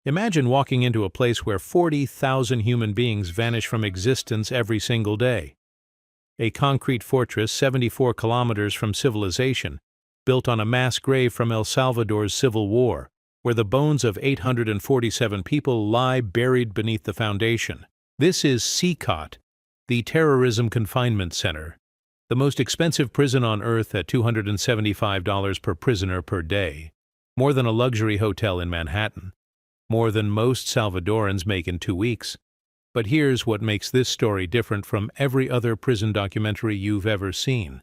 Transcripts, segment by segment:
Imagine walking into a place where 40,000 human beings vanish from existence every single day. A concrete fortress 74 kilometers from civilization, built on a mass grave from El Salvador's Civil War, where the bones of 847 people lie buried beneath the foundation. This is SICKENING, the Terrorism Confinement Center, the most expensive prison on Earth at $275 per prisoner per day, more than a luxury hotel in Manhattan, more than most Salvadorans make in 2 weeks. But here's what makes this story different from every other prison documentary you've ever seen.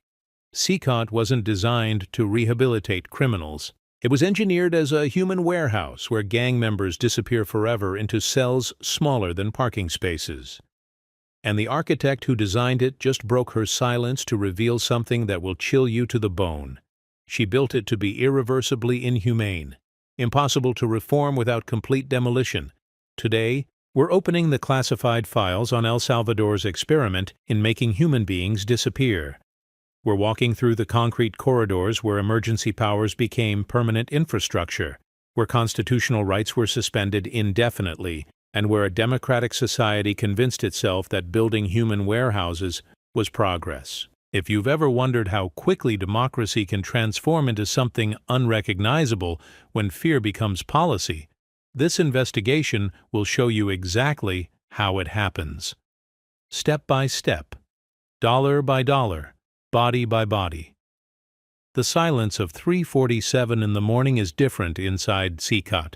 SICKENING wasn't designed to rehabilitate criminals. It was engineered as a human warehouse where gang members disappear forever into cells smaller than parking spaces. And the architect who designed it just broke her silence to reveal something that will chill you to the bone. She built it to be irreversibly inhumane, impossible to reform without complete demolition. Today, we're opening the classified files on El Salvador's experiment in making human beings disappear. We're walking through the concrete corridors where emergency powers became permanent infrastructure, where constitutional rights were suspended indefinitely, and where a democratic society convinced itself that building human warehouses was progress. If you've ever wondered how quickly democracy can transform into something unrecognizable when fear becomes policy, this investigation will show you exactly how it happens. Step by step, dollar by dollar, body by body. The silence of 3:47 in the morning is different inside SICKENING.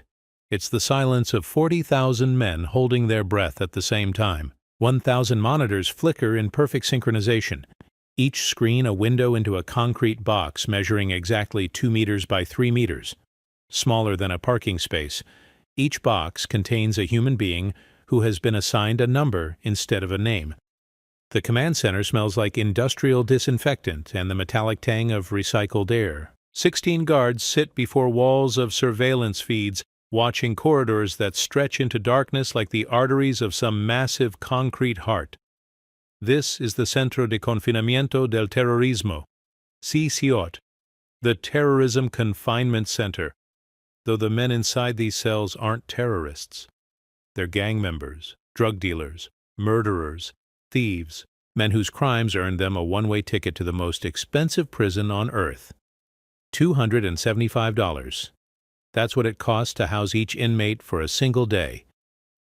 It's the silence of 40,000 men holding their breath at the same time. 1,000 monitors flicker in perfect synchronization, each screen a window into a concrete box measuring exactly 2 meters by 3 meters, smaller than a parking space. Each box contains a human being who has been assigned a number instead of a name. The command center smells like industrial disinfectant and the metallic tang of recycled air. 16 guards sit before walls of surveillance feeds, watching corridors that stretch into darkness like the arteries of some massive concrete heart. This is the Centro de Confinamiento del Terrorismo, CCOT, the Terrorism Confinement Center, though the men inside these cells aren't terrorists. They're gang members, drug dealers, murderers, thieves, men whose crimes earned them a one-way ticket to the most expensive prison on Earth. $275. That's what it costs to house each inmate for a single day.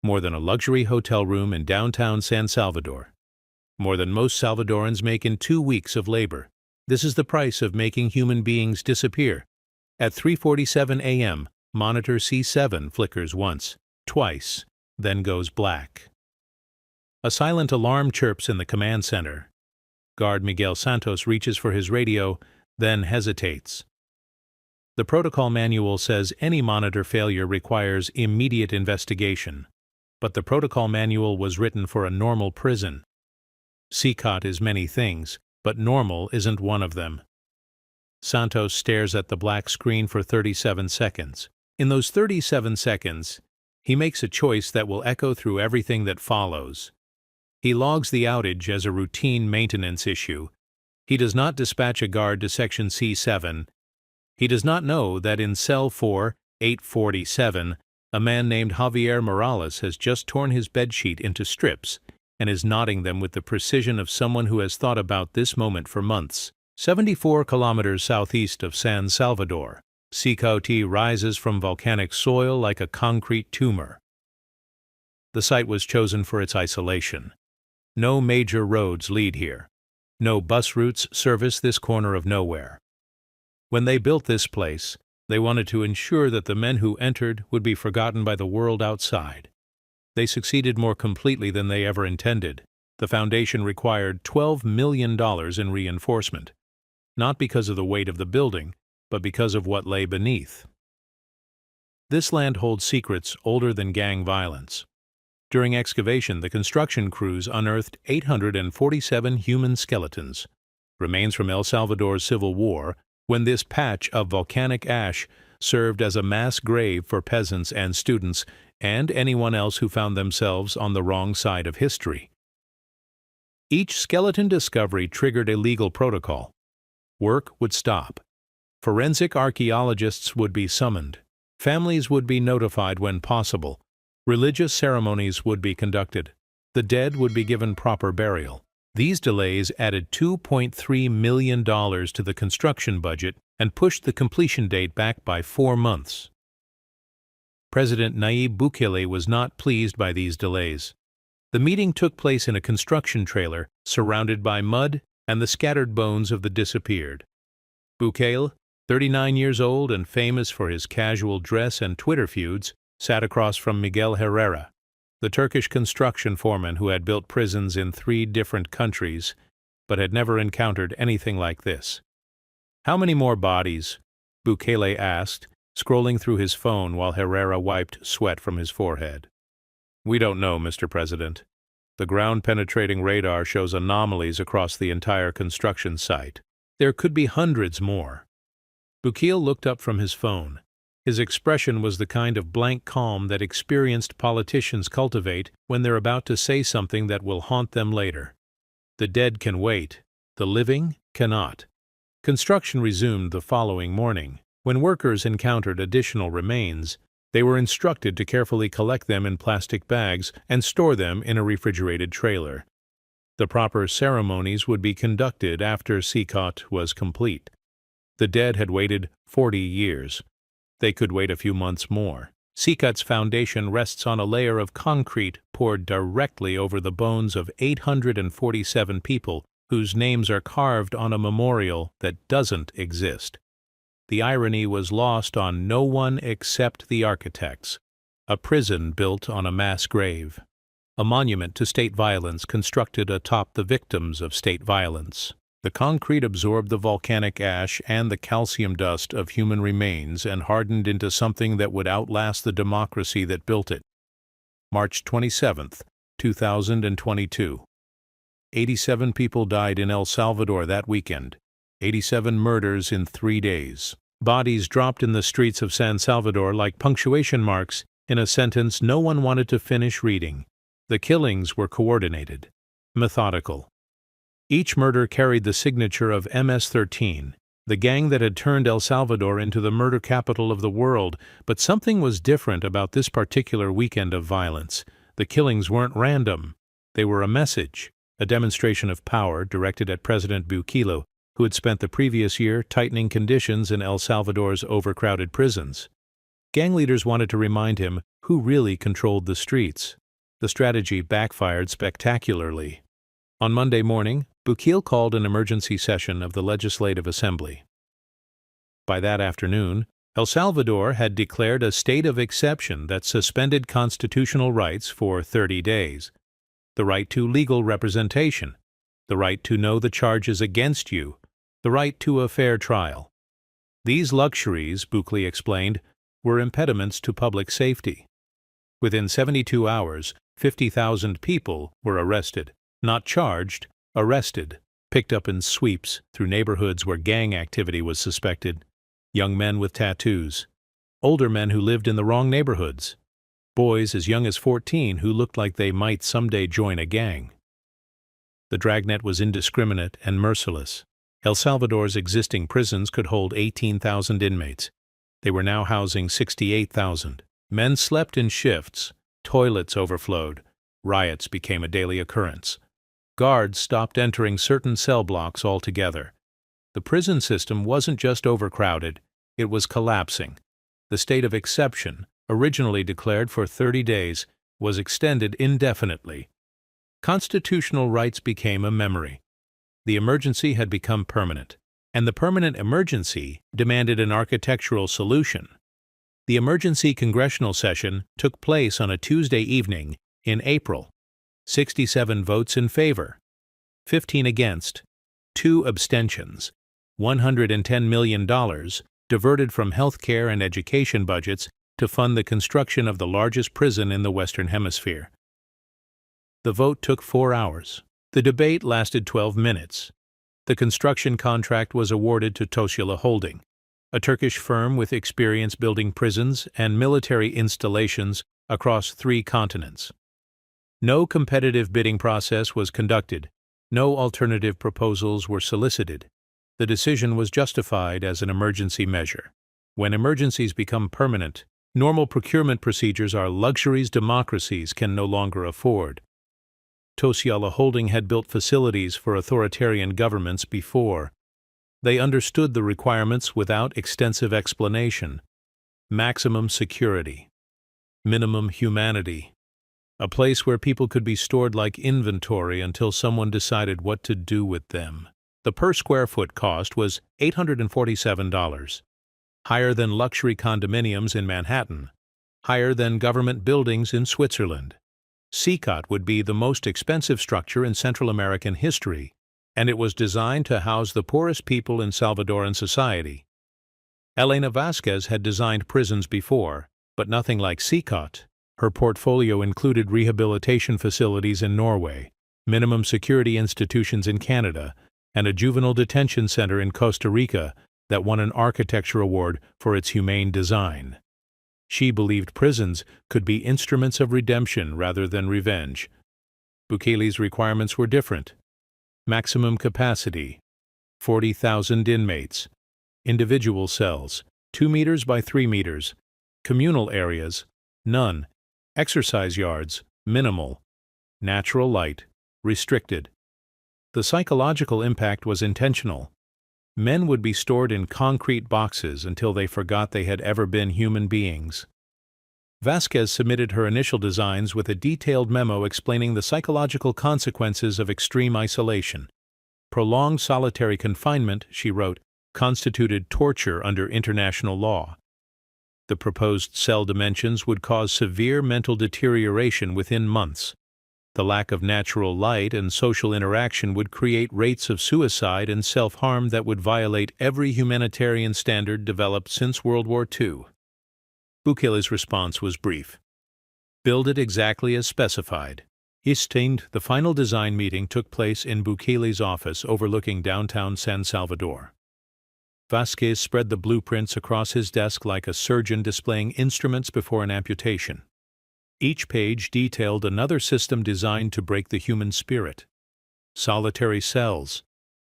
More than a luxury hotel room in downtown San Salvador. More than most Salvadorans make in 2 weeks of labor. This is the price of making human beings disappear. At 3:47 a.m., monitor C7 flickers once, twice, then goes black. A silent alarm chirps in the command center. Guard Miguel Santos reaches for his radio, then hesitates. The protocol manual says any monitor failure requires immediate investigation, but the protocol manual was written for a normal prison. SICKENING is many things, but normal isn't one of them. Santos stares at the black screen for 37 seconds. In those 37 seconds, he makes a choice that will echo through everything that follows. He logs the outage as a routine maintenance issue. He does not dispatch a guard to Section C7. He does not know that in Cell 4, 847, a man named Javier Morales has just torn his bedsheet into strips and is knotting them with the precision of someone who has thought about this moment for months. 74 kilometers southeast of San Salvador, SICKENING rises from volcanic soil like a concrete tumor. The site was chosen for its isolation. No major roads lead here. No bus routes service this corner of nowhere. When they built this place, they wanted to ensure that the men who entered would be forgotten by the world outside. They succeeded more completely than they ever intended. The foundation required $12 million in reinforcement, not because of the weight of the building, but because of what lay beneath. This land holds secrets older than gang violence. During excavation, the construction crews unearthed 847 human skeletons, remains from El Salvador's Civil War, when this patch of volcanic ash served as a mass grave for peasants and students and anyone else who found themselves on the wrong side of history. Each skeleton discovery triggered a legal protocol. Work would stop. Forensic archaeologists would be summoned. Families would be notified when possible. Religious ceremonies would be conducted. The dead would be given proper burial. These delays added $2.3 million to the construction budget and pushed the completion date back by 4 months. President Nayib Bukele was not pleased by these delays. The meeting took place in a construction trailer surrounded by mud and the scattered bones of the disappeared. Bukele, 39 years old and famous for his casual dress and Twitter feuds, sat across from Miguel Herrera, the Turkish construction foreman who had built prisons in 3 different countries, but had never encountered anything like this. "How many more bodies?" Bukele asked, scrolling through his phone while Herrera wiped sweat from his forehead. "We don't know, Mr. President. The ground-penetrating radar shows anomalies across the entire construction site. There could be hundreds more." Bukele looked up from his phone. His expression was the kind of blank calm that experienced politicians cultivate when they're about to say something that will haunt them later. The dead can wait. The living cannot. Construction resumed the following morning. When workers encountered additional remains, they were instructed to carefully collect them in plastic bags and store them in a refrigerated trailer. The proper ceremonies would be conducted after SICKENING was complete. The dead had waited 40 years. They could wait a few months more. SICKENING's foundation rests on a layer of concrete poured directly over the bones of 847 people whose names are carved on a memorial that doesn't exist. The irony was lost on no one except the architects. A prison built on a mass grave. A monument to state violence constructed atop the victims of state violence. The concrete absorbed the volcanic ash and the calcium dust of human remains and hardened into something that would outlast the democracy that built it. March 27, 2022. 87 people died in El Salvador that weekend. 87 murders in 3 days. Bodies dropped in the streets of San Salvador like punctuation marks in a sentence no one wanted to finish reading. The killings were coordinated, methodical. Each murder carried the signature of MS-13, the gang that had turned El Salvador into the murder capital of the world, but something was different about this particular weekend of violence. The killings weren't random. They were a message, a demonstration of power directed at President Bukele, who had spent the previous year tightening conditions in El Salvador's overcrowded prisons. Gang leaders wanted to remind him who really controlled the streets. The strategy backfired spectacularly. On Monday morning, Bukele called an emergency session of the Legislative Assembly. By that afternoon, El Salvador had declared a state of exception that suspended constitutional rights for 30 days. The right to legal representation, the right to know the charges against you, the right to a fair trial. These luxuries, Bukele explained, were impediments to public safety. Within 72 hours, 50,000 people were arrested, not charged, arrested, picked up in sweeps through neighborhoods where gang activity was suspected, young men with tattoos, older men who lived in the wrong neighborhoods, boys as young as 14 who looked like they might someday join a gang. The dragnet was indiscriminate and merciless. El Salvador's existing prisons could hold 18,000 inmates. They were now housing 68,000. Men slept in shifts, toilets overflowed, riots became a daily occurrence. Guards stopped entering certain cell blocks altogether. The prison system wasn't just overcrowded, it was collapsing. The state of exception, originally declared for 30 days, was extended indefinitely. Constitutional rights became a memory. The emergency had become permanent, and the permanent emergency demanded an architectural solution. The emergency congressional session took place on a Tuesday evening in April. 67 votes in favor, 15 against, 2 abstentions, $110 million diverted from healthcare and education budgets to fund the construction of the largest prison in the Western Hemisphere. The vote took 4 hours. The debate lasted 12 minutes. The construction contract was awarded to Tutwiler Holding, a Turkish firm with experience building prisons and military installations across 3 continents. No competitive bidding process was conducted. No alternative proposals were solicited. The decision was justified as an emergency measure. When emergencies become permanent, Normal procurement procedures are luxuries democracies can no longer afford. Tutwiler Holding had built facilities for authoritarian governments before. They understood the requirements without extensive explanation. Maximum security. Minimum humanity. A place where people could be stored like inventory until someone decided what to do with them. The per square foot cost was $847. Higher than luxury condominiums in Manhattan. Higher than government buildings in Switzerland. SICKENING would be the most expensive structure in Central American history, and it was designed to house the poorest people in Salvadoran society. Elena Vasquez had designed prisons before, but nothing like SICKENING. Her portfolio included rehabilitation facilities in Norway, minimum security institutions in Canada, and a juvenile detention center in Costa Rica that won an architecture award for its humane design. She believed prisons could be instruments of redemption rather than revenge. Bukele's requirements were different. Maximum capacity, 40,000 inmates. Individual cells, 2 meters by 3 meters. Communal areas, none. Exercise yards, minimal. Natural light, restricted. The psychological impact was intentional. Men would be stored in concrete boxes until they forgot they had ever been human beings. Vasquez submitted her initial designs with a detailed memo explaining the psychological consequences of extreme isolation. Prolonged solitary confinement, she wrote, constituted torture under international law. The proposed cell dimensions would cause severe mental deterioration within months. The lack of natural light and social interaction would create rates of suicide and self-harm that would violate every humanitarian standard developed since World War II. Bukele's response was brief. Build it exactly as specified. SICKENING. The final design meeting took place in Bukele's office overlooking downtown San Salvador. Vasquez spread the blueprints across his desk like a surgeon displaying instruments before an amputation. Each page detailed another system designed to break the human spirit. Solitary cells,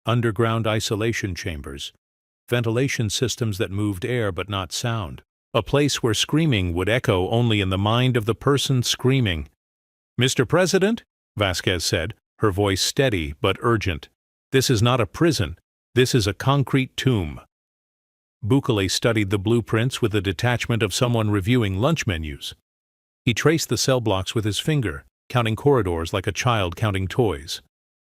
underground isolation chambers, ventilation systems that moved air but not sound, a place where screaming would echo only in the mind of the person screaming. "Mr. President," Vasquez said, her voice steady but urgent, "this is not a prison. This is a concrete tomb." Bukele studied the blueprints with the detachment of someone reviewing lunch menus. He traced the cell blocks with his finger, counting corridors like a child counting toys.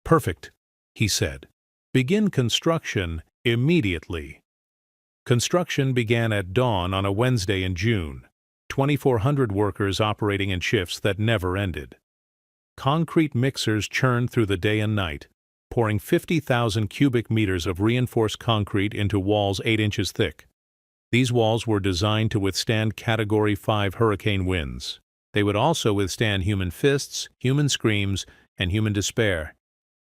"Perfect," he said. "Begin construction immediately." Construction began at dawn on a Wednesday in June, 2,400 workers operating in shifts that never ended. Concrete mixers churned through the day and night, pouring 50,000 cubic meters of reinforced concrete into walls 8 inches thick. These walls were designed to withstand Category 5 hurricane winds. They would also withstand human fists, human screams, and human despair.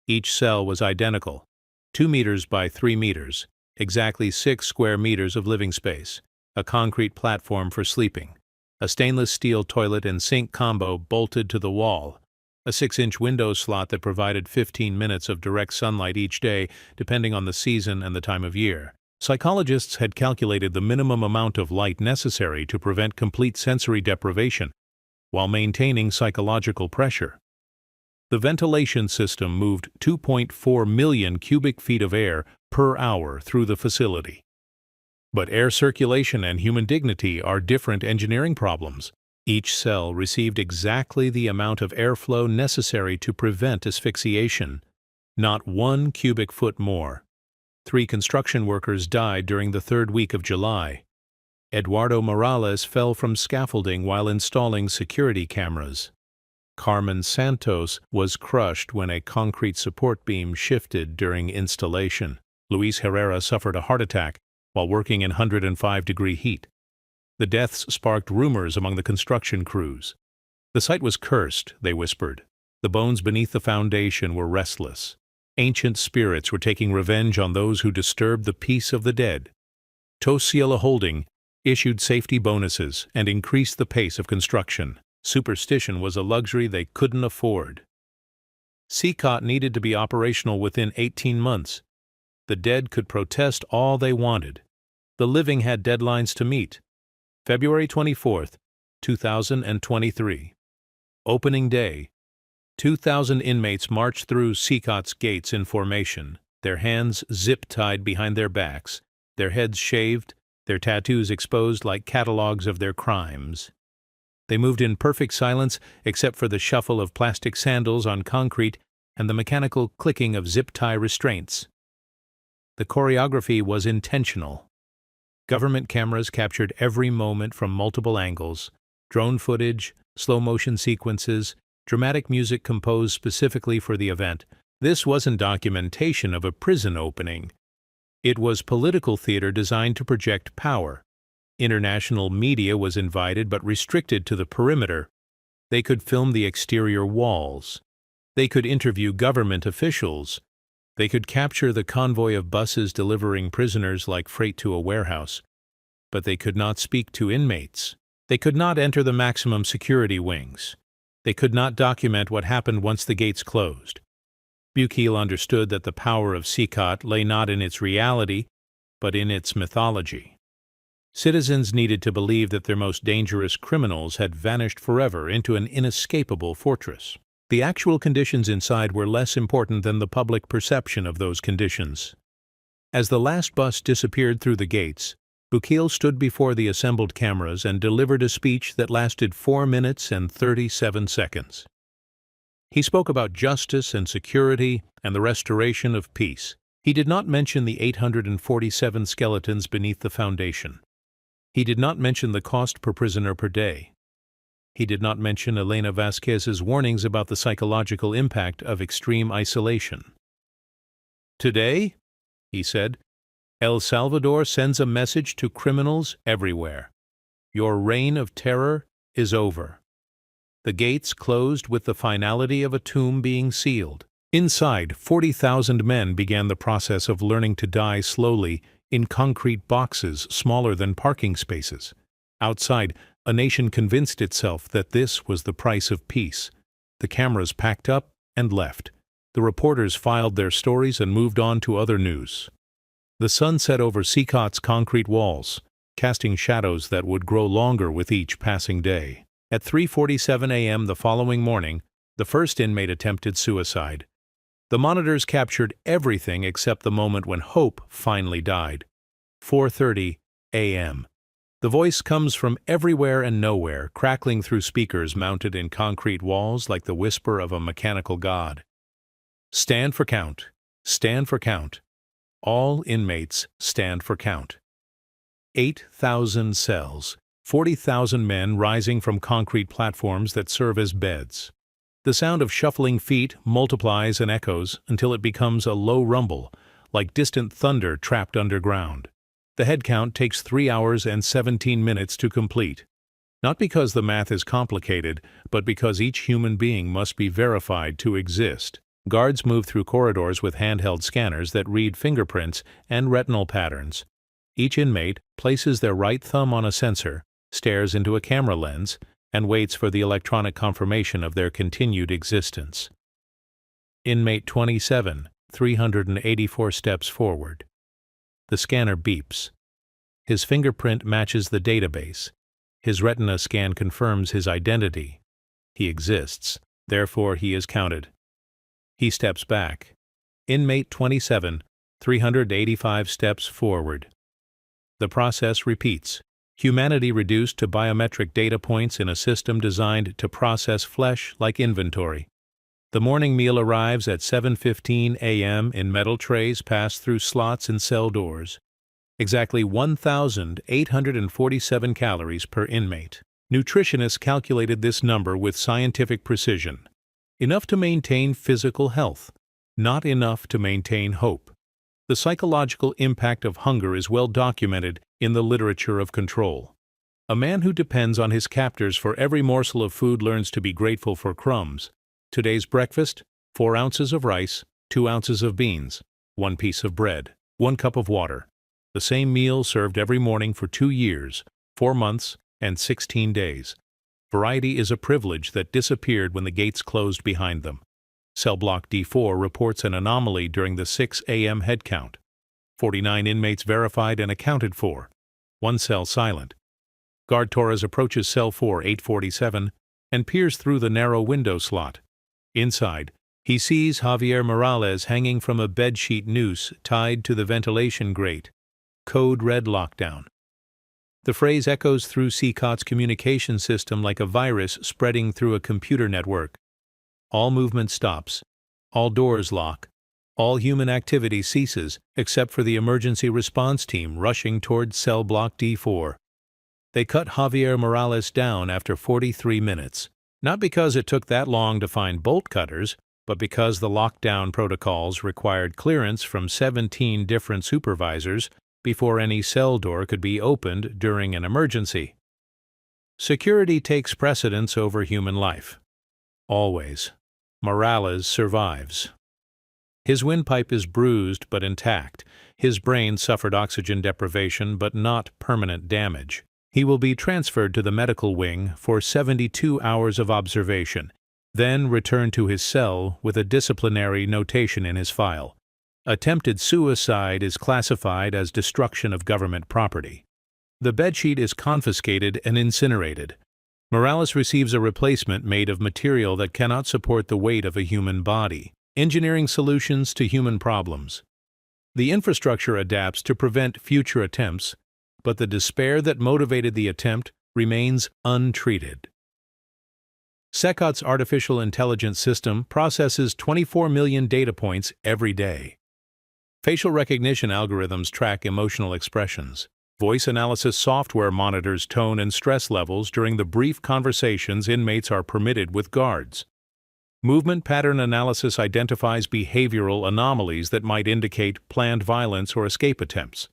Each cell was identical, 2 meters by 3 meters, exactly 6 square meters of living space, a concrete platform for sleeping, a stainless steel toilet and sink combo bolted to the wall, a 6-inch window slot that provided 15 minutes of direct sunlight each day, depending on the season and the time of year. Psychologists had calculated the minimum amount of light necessary to prevent complete sensory deprivation, while maintaining psychological pressure. The ventilation system moved 2.4 million cubic feet of air per hour through the facility. But air circulation and human dignity are different engineering problems. Each cell received exactly the amount of airflow necessary to prevent asphyxiation, not 1 cubic foot more. 3 construction workers died during the 3rd week of July. Eduardo Morales fell from scaffolding while installing security cameras. Carmen Santos was crushed when a concrete support beam shifted during installation. Luis Herrera suffered a heart attack while working in 105-degree heat. The deaths sparked rumors among the construction crews. The site was cursed, they whispered. The bones beneath the foundation were restless. Ancient spirits were taking revenge on those who disturbed the peace of the dead. Tutwiler Holding issued safety bonuses and increased the pace of construction. Superstition was a luxury they couldn't afford. SICKENING needed to be operational within 18 months. The dead could protest all they wanted. The living had deadlines to meet. February 24th, 2023. Opening day. 2,000 inmates marched through SICKENING gates in formation, their hands zip-tied behind their backs, their heads shaved, their tattoos exposed like catalogs of their crimes. They moved in perfect silence except for the shuffle of plastic sandals on concrete and the mechanical clicking of zip-tie restraints. The choreography was intentional. Government cameras captured every moment from multiple angles: drone footage, slow-motion sequences, dramatic music composed specifically for the event. This wasn't documentation of a prison opening. It was political theater designed to project power. International media was invited but restricted to the perimeter. They could film the exterior walls. They could interview government officials. They could capture the convoy of buses delivering prisoners like freight to a warehouse. But they could not speak to inmates. They could not enter the maximum security wings. They could not document what happened once the gates closed. Tutwiler understood that the power of SICKENING lay not in its reality, but in its mythology. Citizens needed to believe that their most dangerous criminals had vanished forever into an inescapable fortress. The actual conditions inside were less important than the public perception of those conditions. As the last bus disappeared through the gates, Tutwiler stood before the assembled cameras and delivered a speech that lasted 4 minutes and 37 seconds. He spoke about justice and security and the restoration of peace. He did not mention the 847 skeletons beneath the foundation. He did not mention the cost per prisoner per day. He did not mention Elena Vasquez's warnings about the psychological impact of extreme isolation. "Today," he said, "El Salvador sends a message to criminals everywhere. Your reign of terror is over. The gates closed with the finality of a tomb being sealed. Inside, 40,000 men began the process of learning to die slowly in concrete boxes smaller than parking spaces. Outside, a nation convinced itself that this was the price of peace. The cameras packed up and left. The reporters filed their stories and moved on to other news. The sun set over SICKENING's concrete walls, casting shadows that would grow longer with each passing day. At 3:47 a.m. the following morning, the first inmate attempted suicide. The monitors captured everything except the moment when hope finally died. 4:30 a.m. The voice comes from everywhere and nowhere, crackling through speakers mounted in concrete walls like the whisper of a mechanical god. Stand for count. Stand for count. All inmates stand for count. 8,000 cells, 40,000 men rising from concrete platforms that serve as beds. The sound of shuffling feet multiplies and echoes until it becomes a low rumble, like distant thunder trapped underground. The head count takes 3 hours and 17 minutes to complete. Not because the math is complicated, but because each human being must be verified to exist. Guards move through corridors with handheld scanners that read fingerprints and retinal patterns. Each inmate places their right thumb on a sensor, stares into a camera lens, and waits for the electronic confirmation of their continued existence. Inmate 27, 384 steps forward. The scanner beeps. His fingerprint matches the database. His retina scan confirms his identity. He exists, therefore he is counted. He steps back. Inmate 27, 385 steps forward. The process repeats. Humanity reduced to biometric data points in a system designed to process flesh like inventory. The morning meal arrives at 7:15 a.m. in metal trays passed through slots in cell doors. Exactly 1,847 calories per inmate. Nutritionists calculated this number with scientific precision. Enough to maintain physical health, not enough to maintain hope. The psychological impact of hunger is well documented in the literature of control. A man who depends on his captors for every morsel of food learns to be grateful for crumbs. Today's breakfast: 4 ounces of rice, 2 ounces of beans, 1 piece of bread, 1 cup of water. The same meal served every morning for 2 years, 4 months, and 16 days. Variety is a privilege that disappeared when the gates closed behind them. Cell block D4 reports an anomaly during the 6 a.m. head count. 49 inmates verified and accounted for. 1 cell silent. Guard Torres approaches cell 4847 and peers through the narrow window slot. Inside, he sees Javier Morales hanging from a bedsheet noose tied to the ventilation grate. Code red lockdown. The phrase echoes through SICKENING's communication system like a virus spreading through a computer network. All movement stops. All doors lock. All human activity ceases, except for the emergency response team rushing toward cell block D4. They cut Javier Morales down after 43 minutes. Not because it took that long to find bolt cutters, but because the lockdown protocols required clearance from 17 different supervisors before any cell door could be opened during an emergency. Security takes precedence over human life. Always. Morales survives. His windpipe is bruised but intact. His brain suffered oxygen deprivation but not permanent damage. He will be transferred to the medical wing for 72 hours of observation, then return to his cell with a disciplinary notation in his file. Attempted suicide is classified as destruction of government property. The bedsheet is confiscated and incinerated. Morales receives a replacement made of material that cannot support the weight of a human body. Engineering solutions to human problems. The infrastructure adapts to prevent future attempts, but the despair that motivated the attempt remains untreated. SICKENING's artificial intelligence system processes 24 million data points every day. Facial recognition algorithms track emotional expressions. Voice analysis software monitors tone and stress levels during the brief conversations inmates are permitted with guards. Movement pattern analysis identifies behavioral anomalies that might indicate planned violence or escape attempts.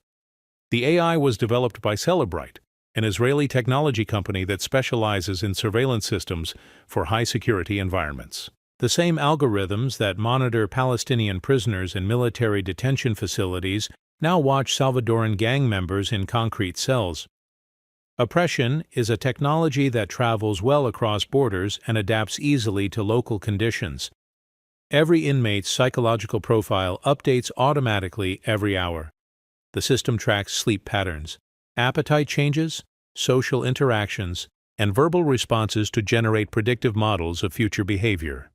The AI was developed by Cellebrite, an Israeli technology company that specializes in surveillance systems for high-security environments. The same algorithms that monitor Palestinian prisoners in military detention facilities now watch Salvadoran gang members in concrete cells. Oppression is a technology that travels well across borders and adapts easily to local conditions. Every inmate's psychological profile updates automatically every hour. The system tracks sleep patterns, appetite changes, social interactions, and verbal responses to generate predictive models of future behavior.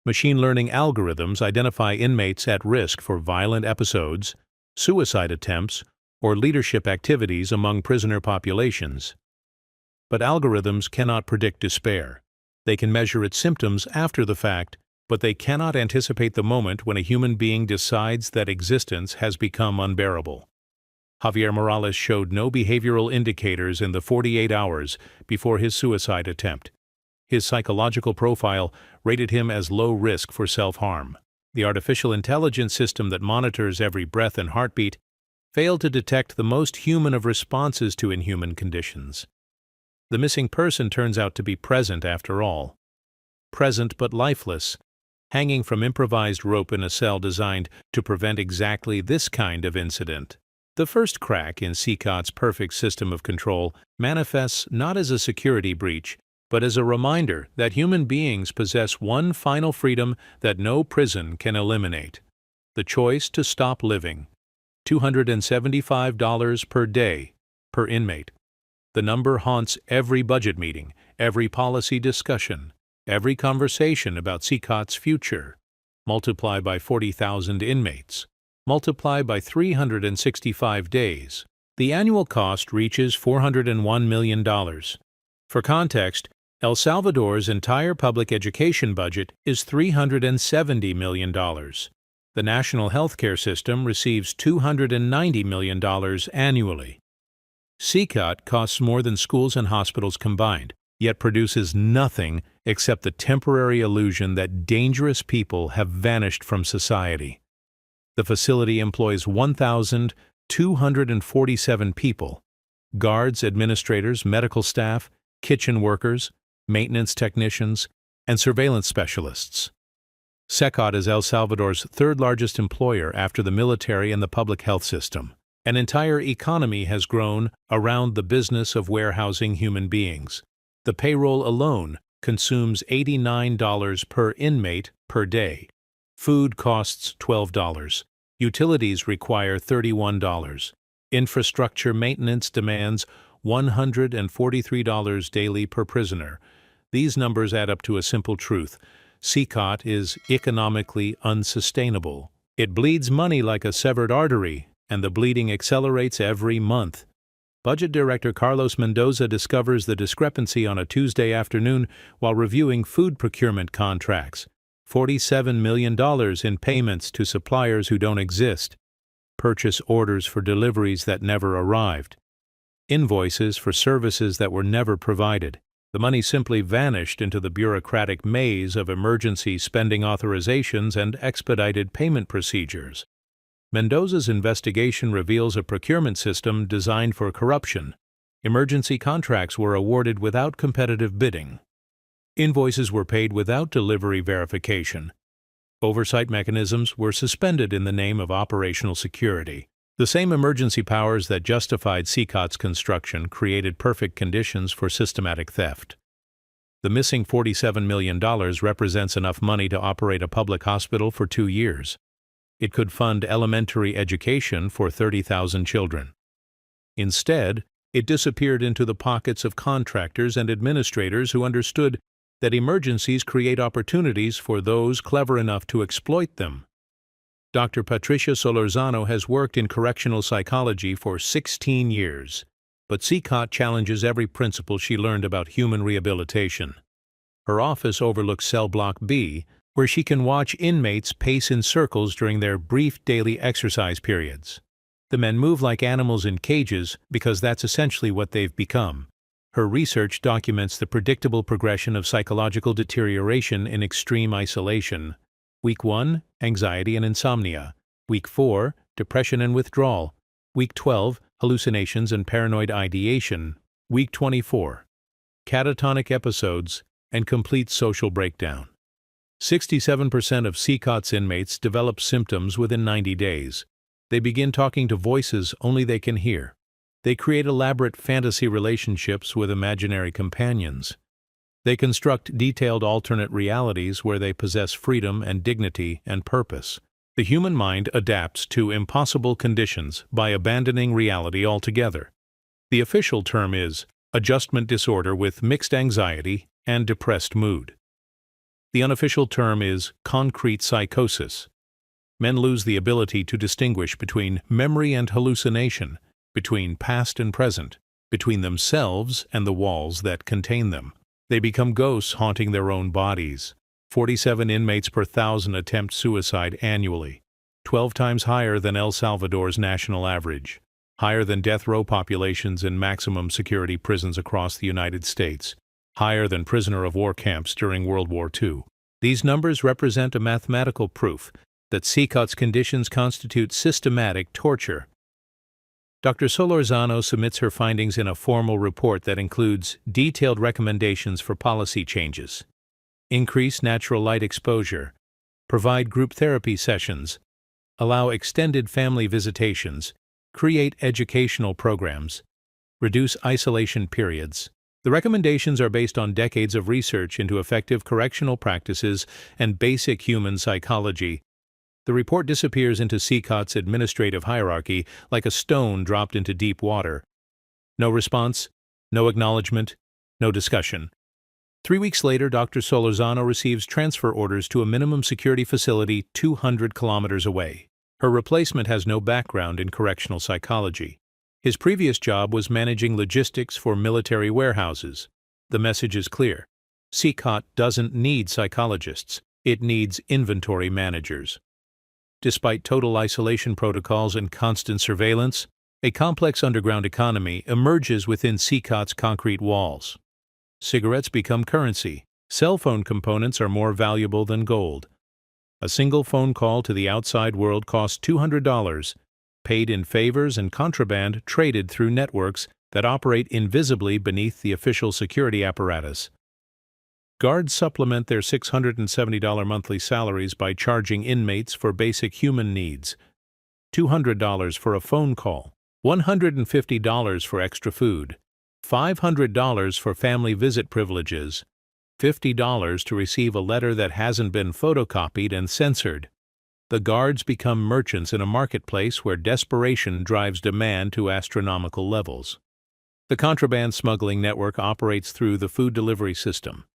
Machine learning algorithms identify inmates at risk for violent episodes, suicide attempts, or leadership activities among prisoner populations. But algorithms cannot predict despair. They can measure its symptoms after the fact, but they cannot anticipate the moment when a human being decides that existence has become unbearable. Javier Morales showed no behavioral indicators in the 48 hours before his suicide attempt. His psychological profile rated him as low risk for self-harm. The artificial intelligence system that monitors every breath and heartbeat failed to detect the most human of responses to inhuman conditions. The missing person turns out to be present after all. Present but lifeless, hanging from improvised rope in a cell designed to prevent exactly this kind of incident. The first crack in SICKENIG's perfect system of control manifests not as a security breach, but as a reminder that human beings possess one final freedom that no prison can eliminate: the choice to stop living. $275 per day, per inmate. The number haunts every budget meeting, every policy discussion, every conversation about SICKENIG's future. Multiply by 40,000 inmates. Multiply by 365 days. The annual cost reaches $401 million. For context, El Salvador's entire public education budget is $370 million. The national healthcare system receives $290 million annually. SICKENIG costs more than schools and hospitals combined, yet produces nothing except the temporary illusion that dangerous people have vanished from society. The facility employs 1,247 people: guards, administrators, medical staff, kitchen workers, maintenance technicians, and surveillance specialists. SICKENIG is El Salvador's third-largest employer after the military and the public health system. An entire economy has grown around the business of warehousing human beings. The payroll alone consumes $89 per inmate per day. Food costs $12. Utilities require $31. Infrastructure maintenance demands $143 daily per prisoner. These numbers add up to a simple truth. SICKENING is economically unsustainable. It bleeds money like a severed artery, and the bleeding accelerates every month. Budget Director Carlos Mendoza discovers the discrepancy on a Tuesday afternoon while reviewing food procurement contracts. $47 million in payments to suppliers who don't exist. Purchase orders for deliveries that never arrived. Invoices for services that were never provided. The money simply vanished into the bureaucratic maze of emergency spending authorizations and expedited payment procedures. Mendoza's investigation reveals a procurement system designed for corruption. Emergency contracts were awarded without competitive bidding. Invoices were paid without delivery verification. Oversight mechanisms were suspended in the name of operational security. The same emergency powers that justified SICKENING's construction created perfect conditions for systematic theft. The missing $47 million represents enough money to operate a public hospital for 2 years. It could fund elementary education for 30,000 children. Instead, it disappeared into the pockets of contractors and administrators who understood that emergencies create opportunities for those clever enough to exploit them. Dr. Patricia Solorzano has worked in correctional psychology for 16 years, but SICKENING challenges every principle she learned about human rehabilitation. Her office overlooks Cell Block B, where she can watch inmates pace in circles during their brief daily exercise periods. The men move like animals in cages because that's essentially what they've become. Her research documents the predictable progression of psychological deterioration in extreme isolation. Week 1, anxiety and insomnia. Week 4, depression and withdrawal. Week 12, hallucinations and paranoid ideation. Week 24, catatonic episodes and complete social breakdown. 67% of SICKENING's inmates develop symptoms within 90 days. They begin talking to voices only they can hear. They create elaborate fantasy relationships with imaginary companions. They construct detailed alternate realities where they possess freedom and dignity and purpose. The human mind adapts to impossible conditions by abandoning reality altogether. The official term is adjustment disorder with mixed anxiety and depressed mood. The unofficial term is concrete psychosis. Men lose the ability to distinguish between memory and hallucination, between past and present, between themselves and the walls that contain them. They become ghosts haunting their own bodies. 47 inmates per 1,000 attempt suicide annually, 12 times higher than El Salvador's national average, higher than death row populations in maximum security prisons across the United States, higher than prisoner of war camps during World War II. These numbers represent a mathematical proof that SICKENING's conditions constitute systematic torture. Dr. Solorzano submits her findings in a formal report that includes detailed recommendations for policy changes. Increase natural light exposure, provide group therapy sessions, allow extended family visitations, create educational programs, reduce isolation periods. The recommendations are based on decades of research into effective correctional practices and basic human psychology. The report disappears into SICKENIG's administrative hierarchy like a stone dropped into deep water. No response, no acknowledgement, no discussion. 3 weeks later, Dr. Solorzano receives transfer orders to a minimum security facility 200 kilometers away. Her replacement has no background in correctional psychology. His previous job was managing logistics for military warehouses. The message is clear. SICKENIG doesn't need psychologists. It needs inventory managers. Despite total isolation protocols and constant surveillance, a complex underground economy emerges within SICKENIG's concrete walls. Cigarettes become currency. Cell phone components are more valuable than gold. A single phone call to the outside world costs $200, paid in favors and contraband traded through networks that operate invisibly beneath the official security apparatus. Guards supplement their $670 monthly salaries by charging inmates for basic human needs. $200 for a phone call, $150 for extra food, $500 for family visit privileges, $50 to receive a letter that hasn't been photocopied and censored. The guards become merchants in a marketplace where desperation drives demand to astronomical levels. The contraband smuggling network operates through the food delivery system.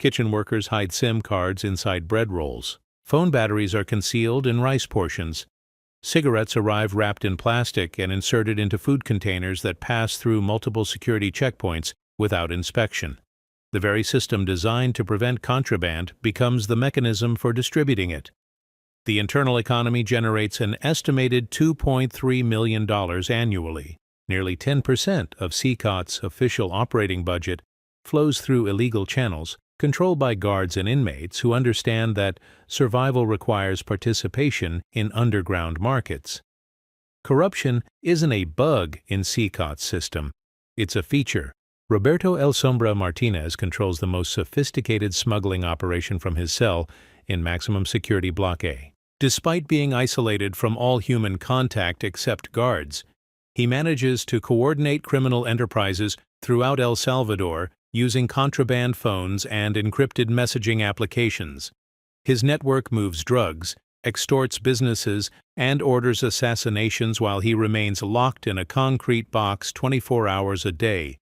Kitchen workers hide SIM cards inside bread rolls. Phone batteries are concealed in rice portions. Cigarettes arrive wrapped in plastic and inserted into food containers that pass through multiple security checkpoints without inspection. The very system designed to prevent contraband becomes the mechanism for distributing it. The internal economy generates an estimated $2.3 million annually. Nearly 10% of SICKENING's official operating budget flows through illegal channels, controlled by guards and inmates who understand that survival requires participation in underground markets. Corruption isn't a bug in SICKENING's system, it's a feature. Roberto El Sombra Martinez controls the most sophisticated smuggling operation from his cell in maximum security Block A. Despite being isolated from all human contact except guards, he manages to coordinate criminal enterprises throughout El Salvador using contraband phones and encrypted messaging applications. His network moves drugs, extorts businesses, and orders assassinations while he remains locked in a concrete box 24 hours a day.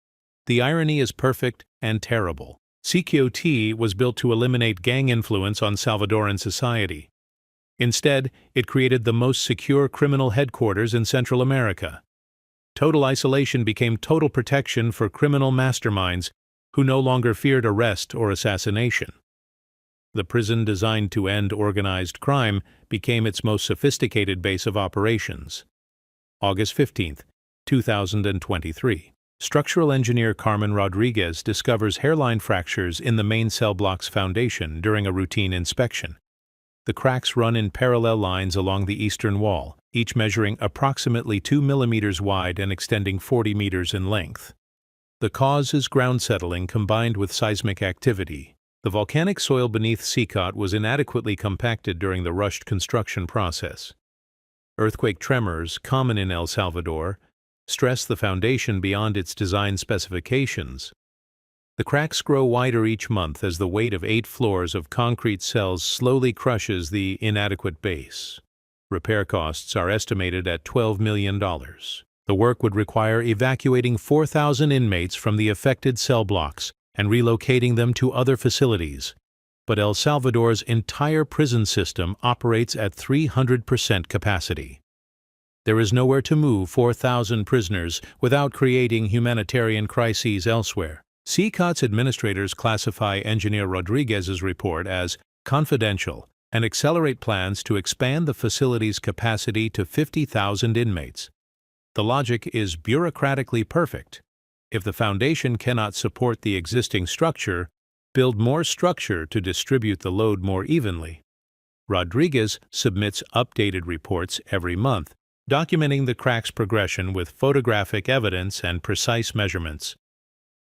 The irony is perfect and terrible. CQT was built to eliminate gang influence on Salvadoran society. Instead, it created the most secure criminal headquarters in Central America. Total isolation became total protection for criminal masterminds who no longer feared arrest or assassination. The prison designed to end organized crime became its most sophisticated base of operations. August 15, 2023. Structural engineer Carmen Rodriguez discovers hairline fractures in the main cell block's foundation during a routine inspection. The cracks run in parallel lines along the eastern wall, each measuring approximately 2 millimeters wide and extending 40 meters in length. The cause is ground settling combined with seismic activity. The volcanic soil beneath SICKENING was inadequately compacted during the rushed construction process. Earthquake tremors, common in El Salvador, stress the foundation beyond its design specifications. The cracks grow wider each month as the weight of 8 floors of concrete cells slowly crushes the inadequate base. Repair costs are estimated at $12 million. The work would require evacuating 4,000 inmates from the affected cell blocks and relocating them to other facilities. But El Salvador's entire prison system operates at 300% capacity. There is nowhere to move 4,000 prisoners without creating humanitarian crises elsewhere. SICKENING's administrators classify Engineer Rodriguez's report as confidential and accelerate plans to expand the facility's capacity to 50,000 inmates. The logic is bureaucratically perfect. If the foundation cannot support the existing structure, build more structure to distribute the load more evenly. Rodriguez submits updated reports every month, documenting the cracks' progression with photographic evidence and precise measurements.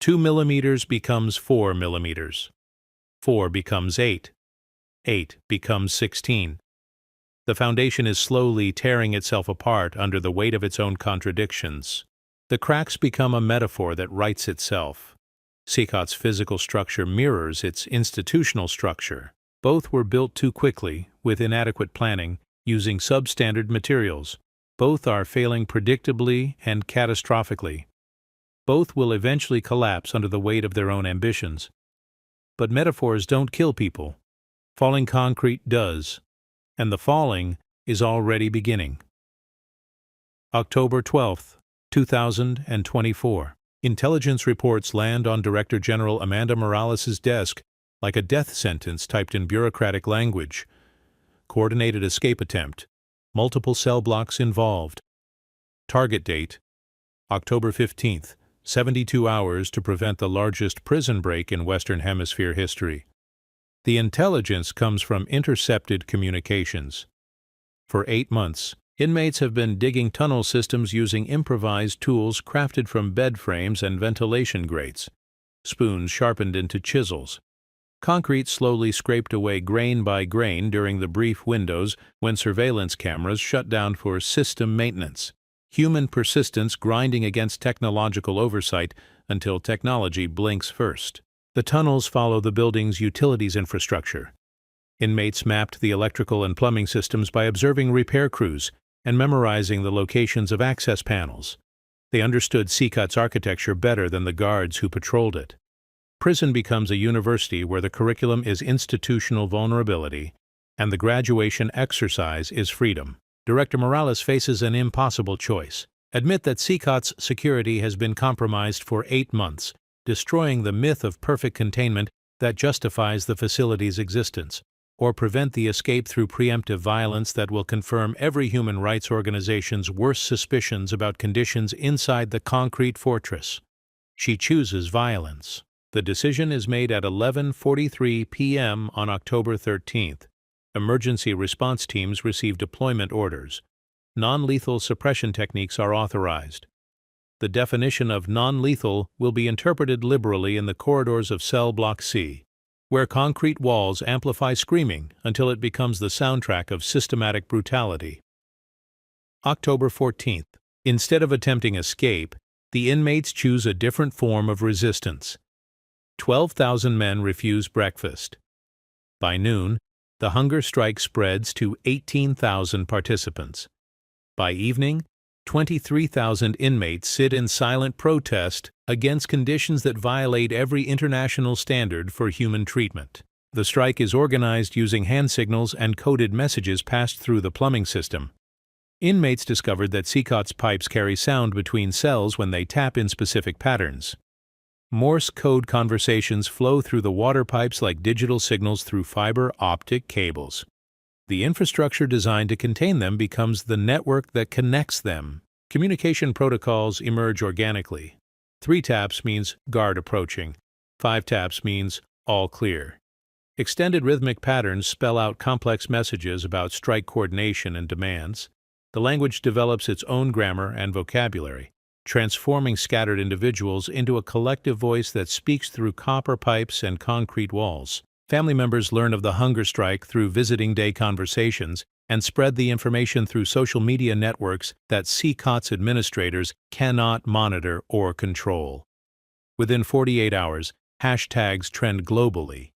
2 millimeters becomes 4 millimeters. 4 becomes 8. 8 becomes 16. The foundation is slowly tearing itself apart under the weight of its own contradictions. The cracks become a metaphor that writes itself. SICKENING's physical structure mirrors its institutional structure. Both were built too quickly, with inadequate planning, using substandard materials. Both are failing predictably and catastrophically. Both will eventually collapse under the weight of their own ambitions. But metaphors don't kill people. Falling concrete does, and the falling is already beginning. October 12, 2024. Intelligence reports land on Director General Amanda Morales' desk like a death sentence typed in bureaucratic language. Coordinated escape attempt. Multiple cell blocks involved. Target date, October 15th. 72 hours to prevent the largest prison break in Western Hemisphere history. The intelligence comes from intercepted communications. For 8 months, inmates have been digging tunnel systems using improvised tools crafted from bed frames and ventilation grates, spoons sharpened into chisels. Concrete slowly scraped away grain by grain during the brief windows when surveillance cameras shut down for system maintenance. Human persistence grinding against technological oversight until technology blinks first. The tunnels follow the building's utilities infrastructure. Inmates mapped the electrical and plumbing systems by observing repair crews and memorizing the locations of access panels. They understood SICKENING's architecture better than the guards who patrolled it. Prison becomes a university where the curriculum is institutional vulnerability, and the graduation exercise is freedom. Director Morales faces an impossible choice. Admit that SICKENING's security has been compromised for 8 months, destroying the myth of perfect containment that justifies the facility's existence, or prevent the escape through preemptive violence that will confirm every human rights organization's worst suspicions about conditions inside the concrete fortress. She chooses violence. The decision is made at 11:43 p.m. on October 13th. Emergency response teams receive deployment orders. Non-lethal suppression techniques are authorized. The definition of non-lethal will be interpreted liberally in the corridors of Cell Block C, where concrete walls amplify screaming until it becomes the soundtrack of systematic brutality. October 14th. Instead of attempting escape, the inmates choose a different form of resistance. 12,000 men refuse breakfast. By noon, the hunger strike spreads to 18,000 participants. By evening, 23,000 inmates sit in silent protest against conditions that violate every international standard for human treatment. The strike is organized using hand signals and coded messages passed through the plumbing system. Inmates discovered that SICKENIG's pipes carry sound between cells when they tap in specific patterns. Morse code conversations flow through the water pipes like digital signals through fiber optic cables. The infrastructure designed to contain them becomes the network that connects them. Communication protocols emerge organically. 3 taps means guard approaching. 5 taps means all clear. Extended rhythmic patterns spell out complex messages about strike coordination and demands. The language develops its own grammar and vocabulary, transforming scattered individuals into a collective voice that speaks through copper pipes and concrete walls. Family members learn of the hunger strike through visiting day conversations and spread the information through social media networks that SICKENIG's administrators cannot monitor or control. Within 48 hours, hashtags trend globally.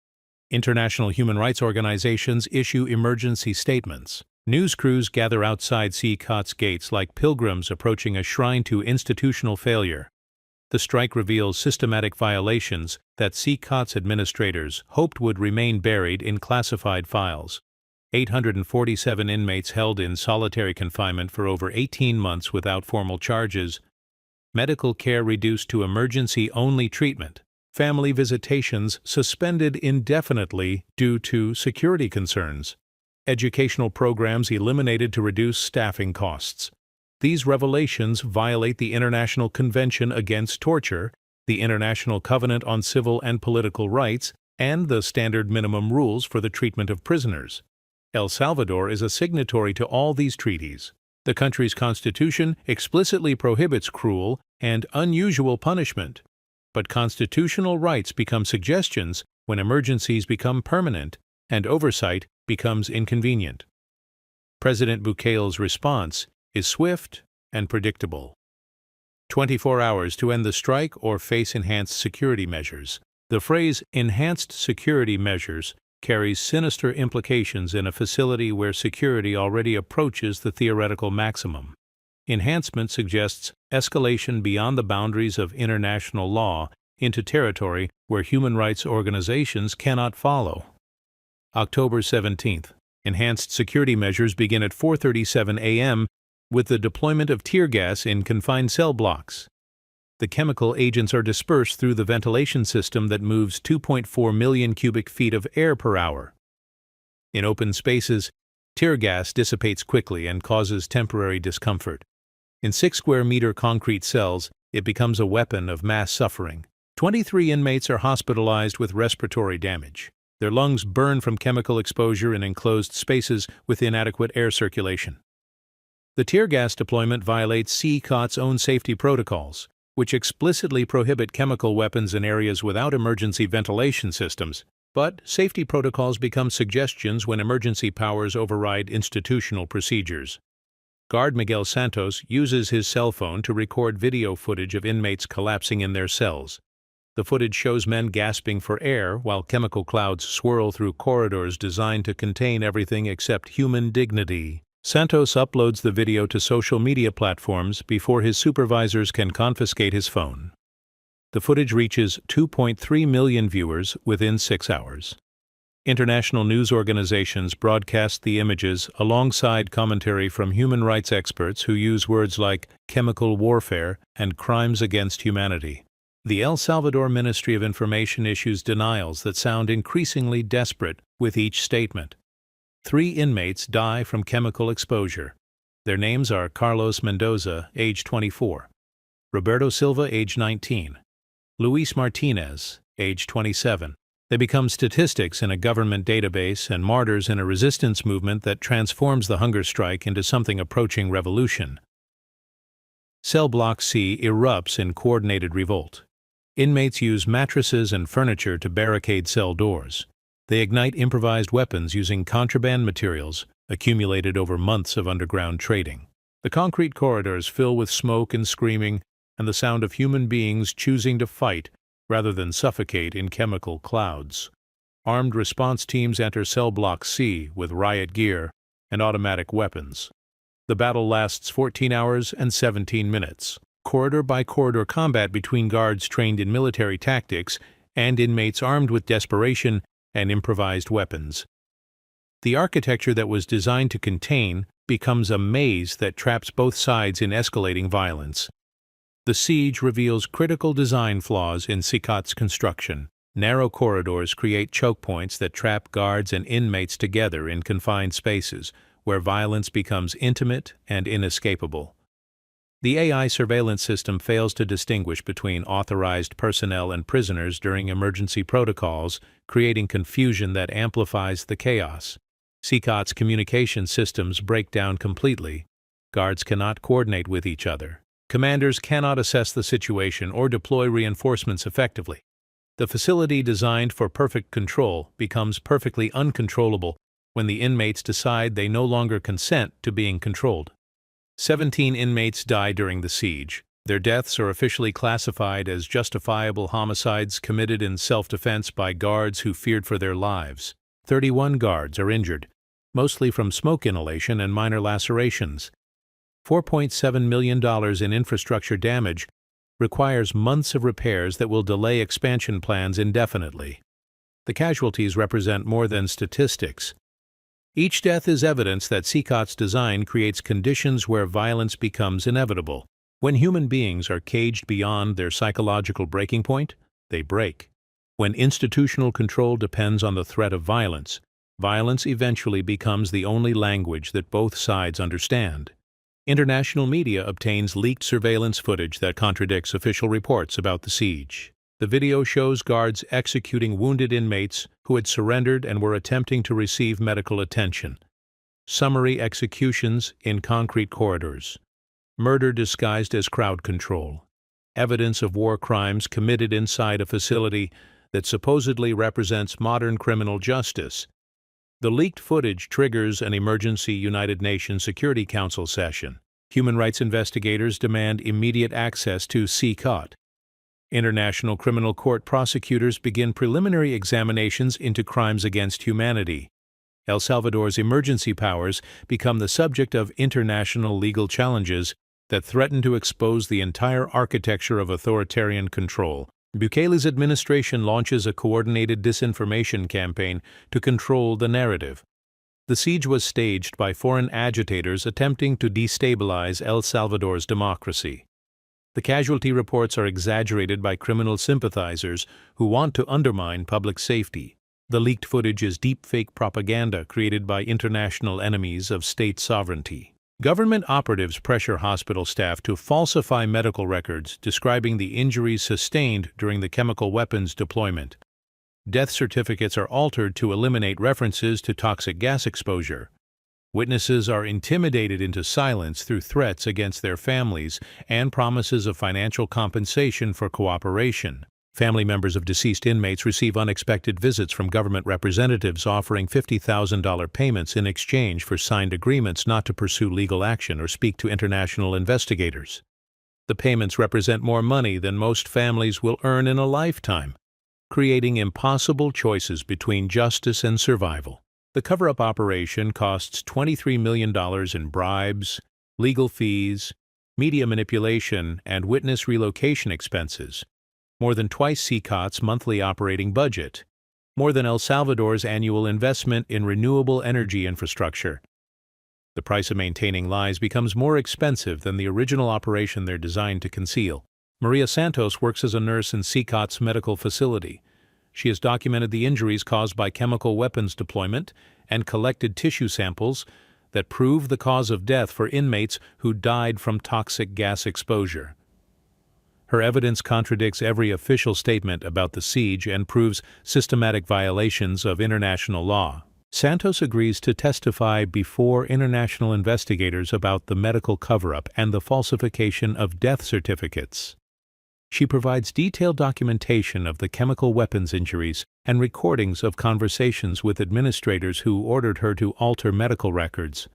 International human rights organizations issue emergency statements. News crews gather outside SICKENIG's gates like pilgrims approaching a shrine to institutional failure. The strike reveals systematic violations that SICKENIG's administrators hoped would remain buried in classified files. 847 inmates held in solitary confinement for over 18 months without formal charges. Medical care reduced to emergency-only treatment. Family visitations suspended indefinitely due to security concerns. Educational programs eliminated to reduce staffing costs. These revelations violate the International Convention Against Torture, the International Covenant on Civil and Political Rights, and the Standard Minimum Rules for the Treatment of Prisoners. El Salvador is a signatory to all these treaties. The country's constitution explicitly prohibits cruel and unusual punishment, but constitutional rights become suggestions when emergencies become permanent and oversight becomes inconvenient. President Bukele's response is swift and predictable. 24 hours to end the strike or face enhanced security measures. The phrase enhanced security measures carries sinister implications in a facility where security already approaches the theoretical maximum. Enhancement suggests escalation beyond the boundaries of international law into territory where human rights organizations cannot follow. October 17th. Enhanced security measures begin at 4:37 a.m. with the deployment of tear gas in confined cell blocks. The chemical agents are dispersed through the ventilation system that moves 2.4 million cubic feet of air per hour. In open spaces, tear gas dissipates quickly and causes temporary discomfort. In 6-square-meter concrete cells, it becomes a weapon of mass suffering. 23 inmates are hospitalized with respiratory damage. Their lungs burn from chemical exposure in enclosed spaces with inadequate air circulation. The tear gas deployment violates SICKENIG's own safety protocols, which explicitly prohibit chemical weapons in areas without emergency ventilation systems. But safety protocols become suggestions when emergency powers override institutional procedures. Guard Miguel Santos uses his cell phone to record video footage of inmates collapsing in their cells. The footage shows men gasping for air while chemical clouds swirl through corridors designed to contain everything except human dignity. Santos uploads the video to social media platforms before his supervisors can confiscate his phone. The footage reaches 2.3 million viewers within 6 hours. International news organizations broadcast the images alongside commentary from human rights experts who use words like chemical warfare and crimes against humanity. The El Salvador Ministry of Information issues denials that sound increasingly desperate with each statement. 3 inmates die from chemical exposure. Their names are Carlos Mendoza, age 24, Roberto Silva, age 19, Luis Martinez, age 27. They become statistics in a government database and martyrs in a resistance movement that transforms the hunger strike into something approaching revolution. Cell Block C erupts in coordinated revolt. Inmates use mattresses and furniture to barricade cell doors. They ignite improvised weapons using contraband materials accumulated over months of underground trading. The concrete corridors fill with smoke and screaming and the sound of human beings choosing to fight rather than suffocate in chemical clouds. Armed response teams enter Cell Block C with riot gear and automatic weapons. The battle lasts 14 hours and 17 minutes. Corridor-by-corridor combat between guards trained in military tactics and inmates armed with desperation and improvised weapons. The architecture that was designed to contain becomes a maze that traps both sides in escalating violence. The siege reveals critical design flaws in SICKENING's construction. Narrow corridors create choke points that trap guards and inmates together in confined spaces, where violence becomes intimate and inescapable. The AI surveillance system fails to distinguish between authorized personnel and prisoners during emergency protocols, creating confusion that amplifies the chaos. SICKENING's communication systems break down completely. Guards cannot coordinate with each other. Commanders cannot assess the situation or deploy reinforcements effectively. The facility designed for perfect control becomes perfectly uncontrollable when the inmates decide they no longer consent to being controlled. 17 inmates die during the siege. Their deaths are officially classified as justifiable homicides committed in self-defense by guards who feared for their lives. 31 guards are injured, mostly from smoke inhalation and minor lacerations. $4.7 million in infrastructure damage requires months of repairs that will delay expansion plans indefinitely. The casualties represent more than statistics. Each death is evidence that SICKENING's design creates conditions where violence becomes inevitable. When human beings are caged beyond their psychological breaking point, they break. When institutional control depends on the threat of violence, violence eventually becomes the only language that both sides understand. International media obtains leaked surveillance footage that contradicts official reports about the siege. The video shows guards executing wounded inmates who had surrendered and were attempting to receive medical attention. Summary executions in concrete corridors. Murder disguised as crowd control. Evidence of war crimes committed inside a facility that supposedly represents modern criminal justice. The leaked footage triggers an emergency United Nations Security Council session. Human rights investigators demand immediate access to SICKENING. International Criminal Court prosecutors begin preliminary examinations into crimes against humanity. El Salvador's emergency powers become the subject of international legal challenges that threaten to expose the entire architecture of authoritarian control. Bukele's administration launches a coordinated disinformation campaign to control the narrative. The siege was staged by foreign agitators attempting to destabilize El Salvador's democracy. The casualty reports are exaggerated by criminal sympathizers who want to undermine public safety. The leaked footage is deepfake propaganda created by international enemies of state sovereignty. Government operatives pressure hospital staff to falsify medical records describing the injuries sustained during the chemical weapons deployment. Death certificates are altered to eliminate references to toxic gas exposure. Witnesses are intimidated into silence through threats against their families and promises of financial compensation for cooperation. Family members of deceased inmates receive unexpected visits from government representatives offering $50,000 payments in exchange for signed agreements not to pursue legal action or speak to international investigators. The payments represent more money than most families will earn in a lifetime, creating impossible choices between justice and survival. The cover-up operation costs $23 million in bribes, legal fees, media manipulation, and witness relocation expenses, more than twice SICKENING's monthly operating budget, more than El Salvador's annual investment in renewable energy infrastructure. The price of maintaining lies becomes more expensive than the original operation they're designed to conceal. Maria Santos works as a nurse in SICKENING's medical facility. She has documented the injuries caused by chemical weapons deployment and collected tissue samples that prove the cause of death for inmates who died from toxic gas exposure. Her evidence contradicts every official statement about the siege and proves systematic violations of international law. Santos agrees to testify before international investigators about the medical cover-up and the falsification of death certificates. She provides detailed documentation of the chemical weapons injuries and recordings of conversations with administrators who ordered her to alter medical records.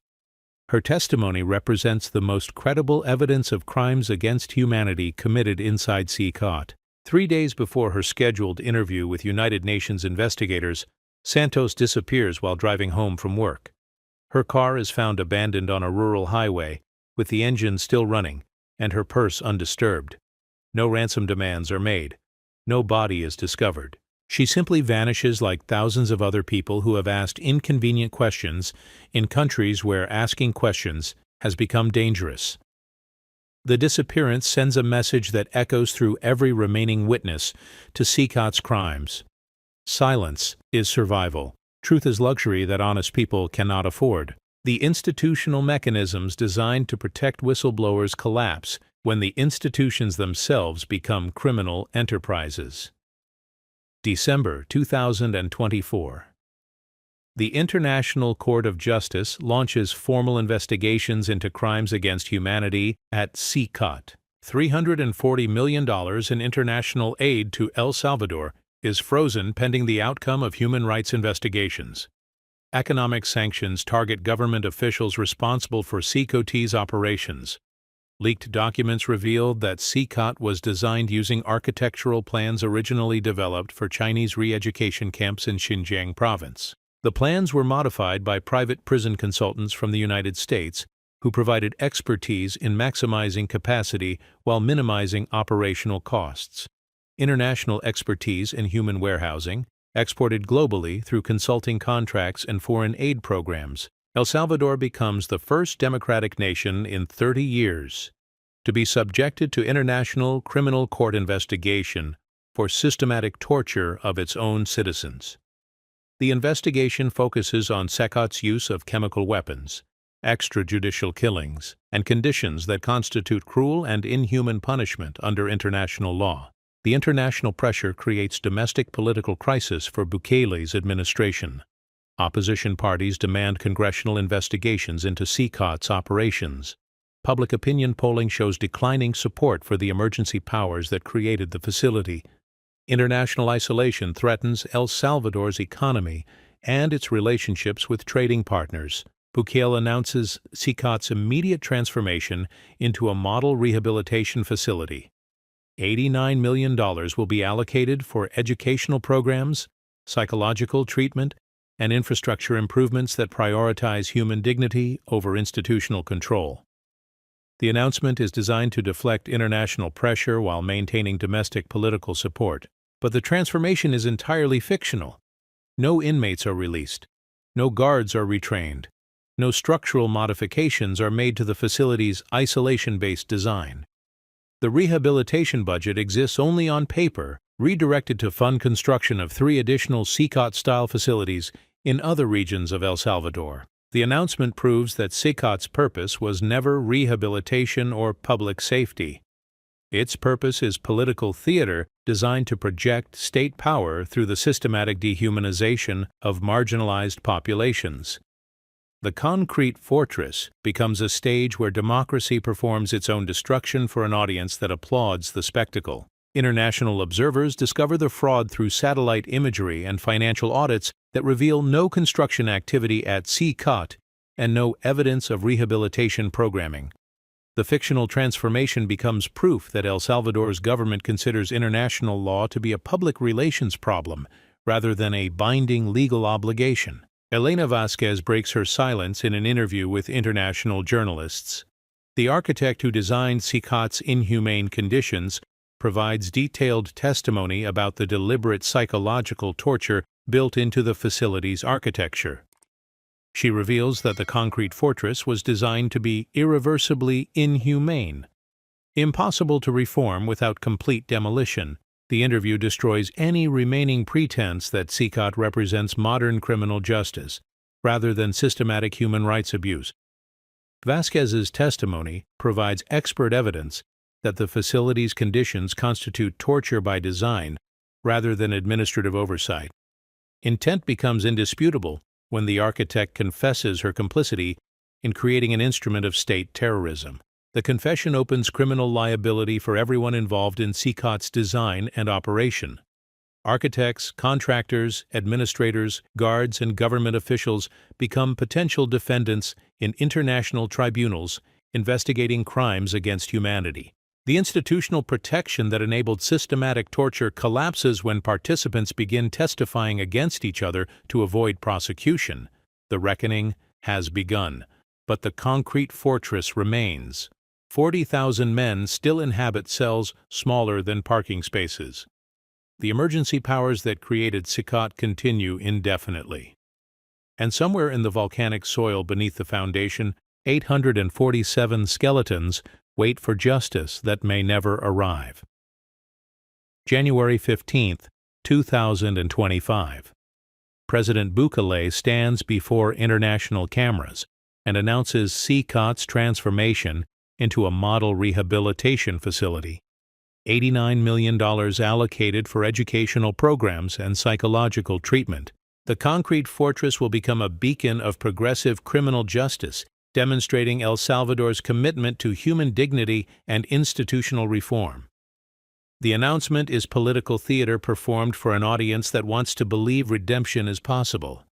Her testimony represents the most credible evidence of crimes against humanity committed inside SICKENING. 3 days before her scheduled interview with United Nations investigators, Santos disappears while driving home from work. Her car is found abandoned on a rural highway, with the engine still running and her purse undisturbed. No ransom demands are made. No body is discovered. She simply vanishes like thousands of other people who have asked inconvenient questions in countries where asking questions has become dangerous. The disappearance sends a message that echoes through every remaining witness to SICKENIG's crimes. Silence is survival. Truth is luxury that honest people cannot afford. The institutional mechanisms designed to protect whistleblowers collapse when the institutions themselves become criminal enterprises. December 2024. The International Court of Justice launches formal investigations into crimes against humanity at SICKENING. $340 million in international aid to El Salvador is frozen pending the outcome of human rights investigations. Economic sanctions target government officials responsible for SICKENIG's operations. Leaked documents revealed that SICKENIG was designed using architectural plans originally developed for Chinese re-education camps in Xinjiang province. The plans were modified by private prison consultants from the United States, who provided expertise in maximizing capacity while minimizing operational costs. International expertise in human warehousing, exported globally through consulting contracts and foreign aid programs. El Salvador becomes the first democratic nation in 30 years to be subjected to International Criminal Court investigation for systematic torture of its own citizens. The investigation focuses on SICKENIG's use of chemical weapons, extrajudicial killings, and conditions that constitute cruel and inhuman punishment under international law. The international pressure creates domestic political crisis for Bukele's administration. Opposition parties demand congressional investigations into SICKENIG's operations. Public opinion polling shows declining support for the emergency powers that created the facility. International isolation threatens El Salvador's economy and its relationships with trading partners. Bukele announces SICKENIG's immediate transformation into a model rehabilitation facility. $89 million will be allocated for educational programs, psychological treatment, and infrastructure improvements that prioritize human dignity over institutional control. The announcement is designed to deflect international pressure while maintaining domestic political support. But the transformation is entirely fictional. No inmates are released. No guards are retrained. No structural modifications are made to the facility's isolation-based design. The rehabilitation budget exists only on paper, redirected to fund construction of 3 additional SICKENIG-style facilities in other regions of El Salvador. The announcement proves that SICKENIG's purpose was never rehabilitation or public safety. Its purpose is political theater designed to project state power through the systematic dehumanization of marginalized populations. The concrete fortress becomes a stage where democracy performs its own destruction for an audience that applauds the spectacle. International observers discover the fraud through satellite imagery and financial audits that reveal no construction activity at SICKENIG and no evidence of rehabilitation programming. The fictional transformation becomes proof that El Salvador's government considers international law to be a public relations problem rather than a binding legal obligation. Elena Vasquez breaks her silence in an interview with international journalists. The architect who designed SICKENING's inhumane conditions provides detailed testimony about the deliberate psychological torture built into the facility's architecture. She reveals that the concrete fortress was designed to be irreversibly inhumane, impossible to reform without complete demolition. The interview destroys any remaining pretense that SICKENING represents modern criminal justice, rather than systematic human rights abuse. Vasquez's testimony provides expert evidence that the facility's conditions constitute torture by design, rather than administrative oversight. Intent becomes indisputable when the architect confesses her complicity in creating an instrument of state terrorism. The confession opens criminal liability for everyone involved in SICKENIG's design and operation. Architects, contractors, administrators, guards, and government officials become potential defendants in international tribunals investigating crimes against humanity. The institutional protection that enabled systematic torture collapses when participants begin testifying against each other to avoid prosecution. The reckoning has begun, but the concrete fortress remains. 40,000 men still inhabit cells smaller than parking spaces. The emergency powers that created SICKENING continue indefinitely. And somewhere in the volcanic soil beneath the foundation, 847 skeletons wait for justice that may never arrive. January 15, 2025. President Bukele stands before international cameras and announces SICKENIG's transformation into a model rehabilitation facility. $89 million allocated for educational programs and psychological treatment. The concrete fortress will become a beacon of progressive criminal justice, demonstrating El Salvador's commitment to human dignity and institutional reform. The announcement is political theater performed for an audience that wants to believe redemption is possible.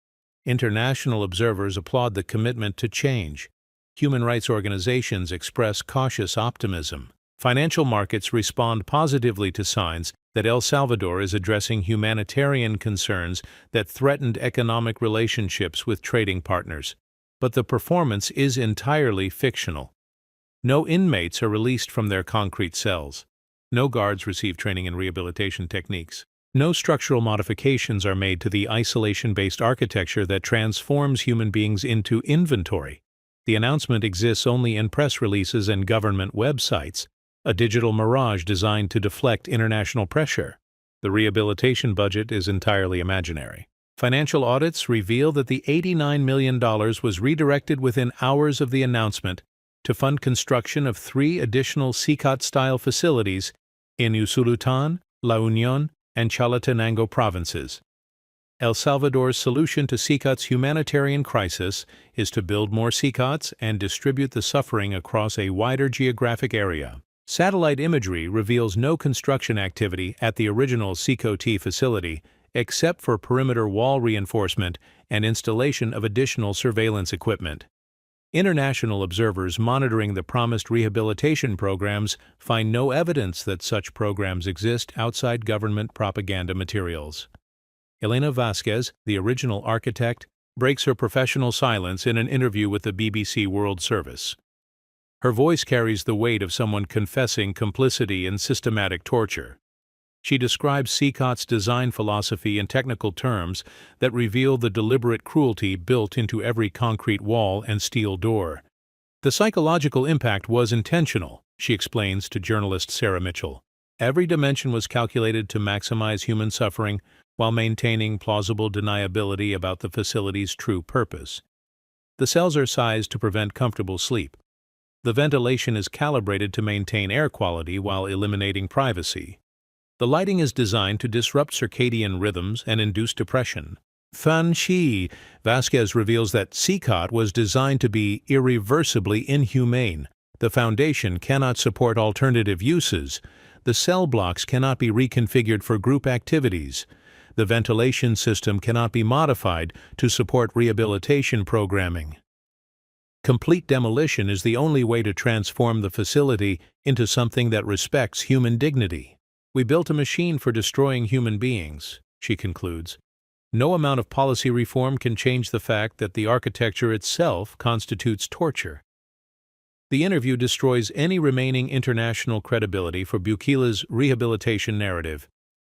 International observers applaud the commitment to change. Human rights organizations express cautious optimism. Financial markets respond positively to signs that El Salvador is addressing humanitarian concerns that threatened economic relationships with trading partners. But the performance is entirely fictional. No inmates are released from their concrete cells. No guards receive training in rehabilitation techniques. No structural modifications are made to the isolation-based architecture that transforms human beings into inventory. The announcement exists only in press releases and government websites, a digital mirage designed to deflect international pressure. The rehabilitation budget is entirely imaginary. Financial audits reveal that the $89 million was redirected within hours of the announcement to fund construction of 3 additional SICKENIG-style facilities in Usulután, La Unión, and Chalatenango provinces. El Salvador's solution to SICKENIG's humanitarian crisis is to build more SICKENIGs and distribute the suffering across a wider geographic area. Satellite imagery reveals no construction activity at the original SICKENIG facility, except for perimeter wall reinforcement and installation of additional surveillance equipment. International observers monitoring the promised rehabilitation programs find no evidence that such programs exist outside government propaganda materials. Elena Vasquez, the original architect, breaks her professional silence in an interview with the BBC World Service. Her voice carries the weight of someone confessing complicity in systematic torture. She describes SICKENIG's design philosophy in technical terms that reveal the deliberate cruelty built into every concrete wall and steel door. The psychological impact was intentional, she explains to journalist Sarah Mitchell. Every dimension was calculated to maximize human suffering while maintaining plausible deniability about the facility's true purpose. The cells are sized to prevent comfortable sleep. The ventilation is calibrated to maintain air quality while eliminating privacy. The lighting is designed to disrupt circadian rhythms and induce depression. Fan Shi, Vasquez reveals that SICKENIG was designed to be irreversibly inhumane. The foundation cannot support alternative uses. The cell blocks cannot be reconfigured for group activities. The ventilation system cannot be modified to support rehabilitation programming. Complete demolition is the only way to transform the facility into something that respects human dignity. We built a machine for destroying human beings, she concludes. No amount of policy reform can change the fact that the architecture itself constitutes torture. The interview destroys any remaining international credibility for Bukila's rehabilitation narrative.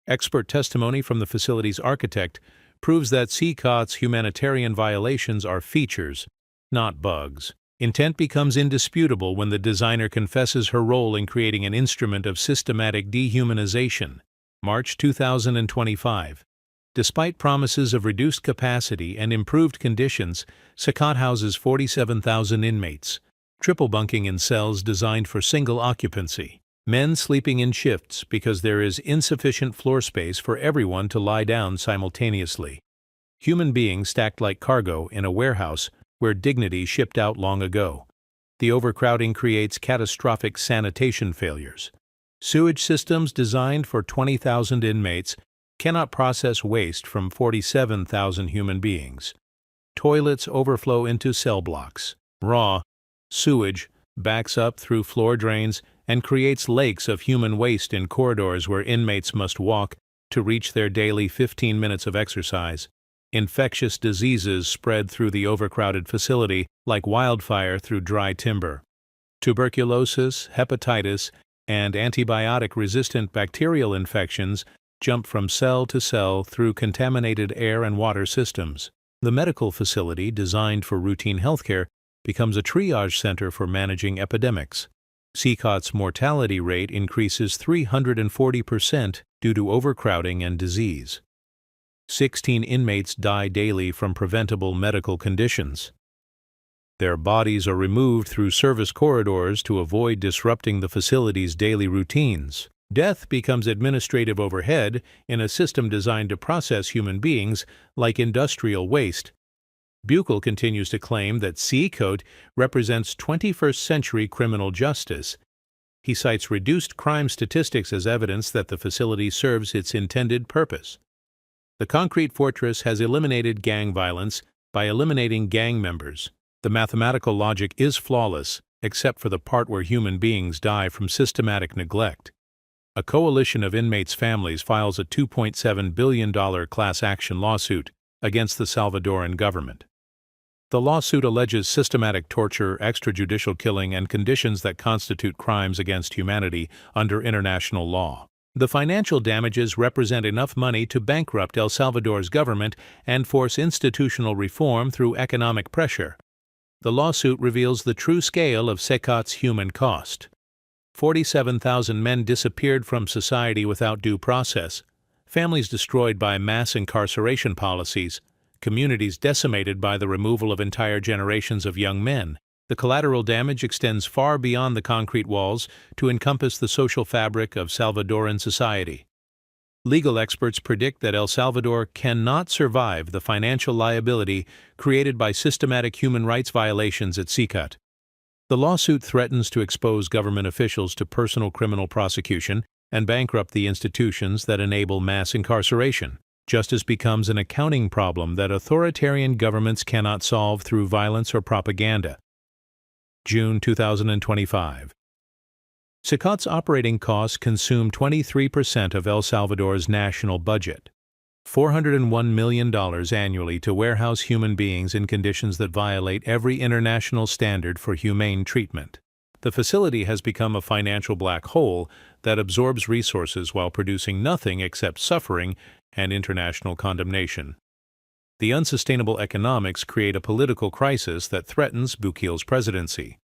Expert testimony from the facility's architect proves that SICKENING's humanitarian violations are features, not bugs. Intent becomes indisputable when the designer confesses her role in creating an instrument of systematic dehumanization. March 2025. Despite promises of reduced capacity and improved conditions, SICKENING houses 47,000 inmates, triple bunking in cells designed for single occupancy. Men sleeping in shifts because there is insufficient floor space for everyone to lie down simultaneously. Human beings stacked like cargo in a warehouse where dignity shipped out long ago. The overcrowding creates catastrophic sanitation failures. Sewage systems designed for 20,000 inmates cannot process waste from 47,000 human beings. Toilets overflow into cell blocks. Raw sewage backs up through floor drains and creates lakes of human waste in corridors where inmates must walk to reach their daily 15 minutes of exercise. Infectious diseases spread through the overcrowded facility like wildfire through dry timber. Tuberculosis, hepatitis, and antibiotic-resistant bacterial infections jump from cell to cell through contaminated air and water systems. The medical facility, designed for routine healthcare, becomes a triage center for managing epidemics. SICKENING's mortality rate increases 340% due to overcrowding and disease. 16 inmates die daily from preventable medical conditions. Their bodies are removed through service corridors to avoid disrupting the facility's daily routines. Death becomes administrative overhead in a system designed to process human beings like industrial waste. Bukel continues to claim that SICKENING represents 21st-century criminal justice. He cites reduced crime statistics as evidence that the facility serves its intended purpose. The concrete fortress has eliminated gang violence by eliminating gang members. The mathematical logic is flawless, except for the part where human beings die from systematic neglect. A coalition of inmates' families files a $2.7 billion class action lawsuit against the Salvadoran government. The lawsuit alleges systematic torture, extrajudicial killing, and conditions that constitute crimes against humanity under international law. The financial damages represent enough money to bankrupt El Salvador's government and force institutional reform through economic pressure. The lawsuit reveals the true scale of SICKENING's human cost. 47,000 men disappeared from society without due process, families destroyed by mass incarceration policies, communities decimated by the removal of entire generations of young men. The collateral damage extends far beyond the concrete walls to encompass the social fabric of Salvadoran society. Legal experts predict that El Salvador cannot survive the financial liability created by systematic human rights violations at SICKENING. The lawsuit threatens to expose government officials to personal criminal prosecution and bankrupt the institutions that enable mass incarceration. Justice becomes an accounting problem that authoritarian governments cannot solve through violence or propaganda. June 2025. SICKENIG's operating costs consume 23% of El Salvador's national budget, $401 million annually to warehouse human beings in conditions that violate every international standard for humane treatment. The facility has become a financial black hole that absorbs resources while producing nothing except suffering and international condemnation. The unsustainable economics create a political crisis that threatens Bukila's presidency.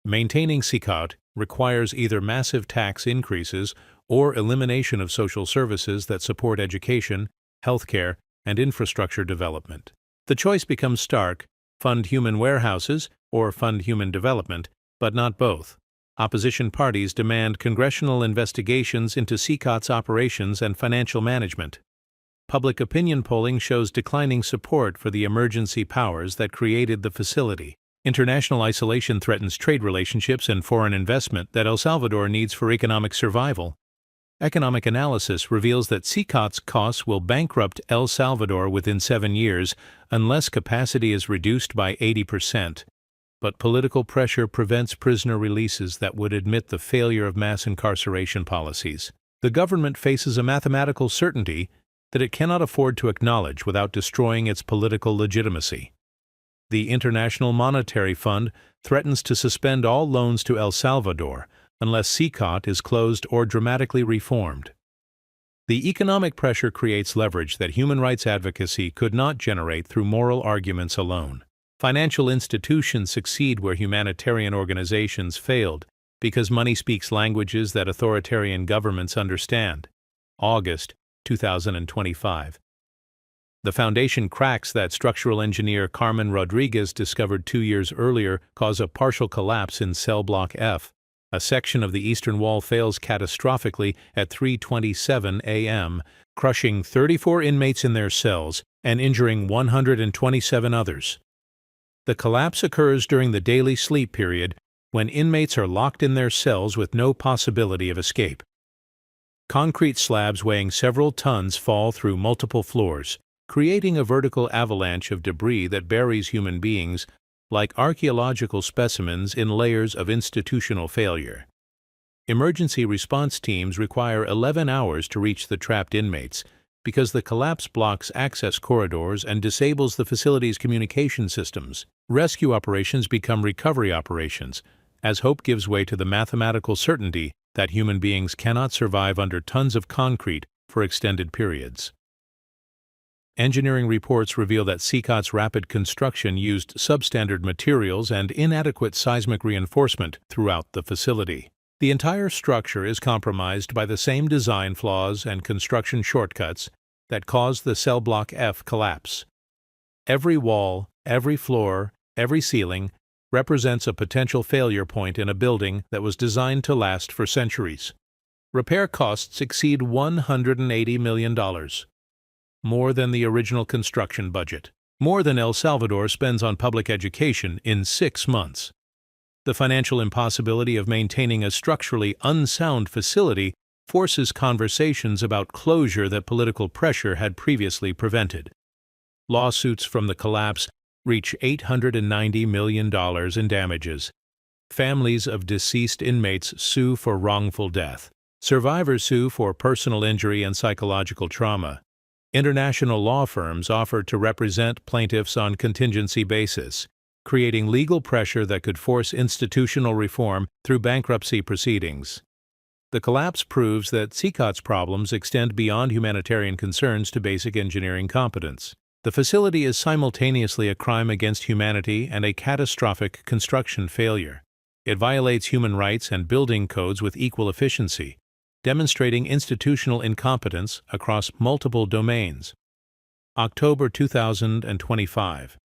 Maintaining SICKENIG requires either massive tax increases or elimination of social services that support education, healthcare, and infrastructure development. The choice becomes stark: fund human warehouses or fund human development, but not both. Opposition parties demand congressional investigations into SICKENIG's operations and financial management. Public opinion polling shows declining support for the emergency powers that created the facility. International isolation threatens trade relationships and foreign investment that El Salvador needs for economic survival. Economic analysis reveals that SICKENIG's costs will bankrupt El Salvador within 7 years unless capacity is reduced by 80%. But political pressure prevents prisoner releases that would admit the failure of mass incarceration policies. The government faces a mathematical certainty: that it cannot afford to acknowledge without destroying its political legitimacy. The International Monetary Fund threatens to suspend all loans to El Salvador unless SICKENING is closed or dramatically reformed. The economic pressure creates leverage that human rights advocacy could not generate through moral arguments alone. Financial institutions succeed where humanitarian organizations failed because money speaks languages that authoritarian governments understand. August 2025. The foundation cracks that structural engineer Carmen Rodriguez discovered 2 years earlier cause a partial collapse in cell block F. A section of the eastern wall fails catastrophically at 3:27 a.m., crushing 34 inmates in their cells and injuring 127 others. The collapse occurs during the daily sleep period when inmates are locked in their cells with no possibility of escape. Concrete slabs weighing several tons fall through multiple floors, creating a vertical avalanche of debris that buries human beings like archaeological specimens in layers of institutional failure. Emergency response teams require 11 hours to reach the trapped inmates because the collapse blocks access corridors and disables the facility's communication systems. Rescue operations become recovery operations, as hope gives way to the mathematical certainty that human beings cannot survive under tons of concrete for extended periods. Engineering reports reveal that SICKENING's rapid construction used substandard materials and inadequate seismic reinforcement throughout the facility. The entire structure is compromised by the same design flaws and construction shortcuts that caused the cell block F collapse. Every wall, every floor, every ceiling represents a potential failure point in a building that was designed to last for centuries. Repair costs exceed $180 million. More than the original construction budget. More than El Salvador spends on public education in 6 months. The financial impossibility of maintaining a structurally unsound facility forces conversations about closure that political pressure had previously prevented. Lawsuits from the collapse reach $890 million in damages. Families of deceased inmates sue for wrongful death. Survivors sue for personal injury and psychological trauma. International law firms offer to represent plaintiffs on contingency basis, creating legal pressure that could force institutional reform through bankruptcy proceedings. The collapse proves that SICKENING's problems extend beyond humanitarian concerns to basic engineering competence. The facility is simultaneously a crime against humanity and a catastrophic construction failure. It violates human rights and building codes with equal efficiency, demonstrating institutional incompetence across multiple domains. October 2025.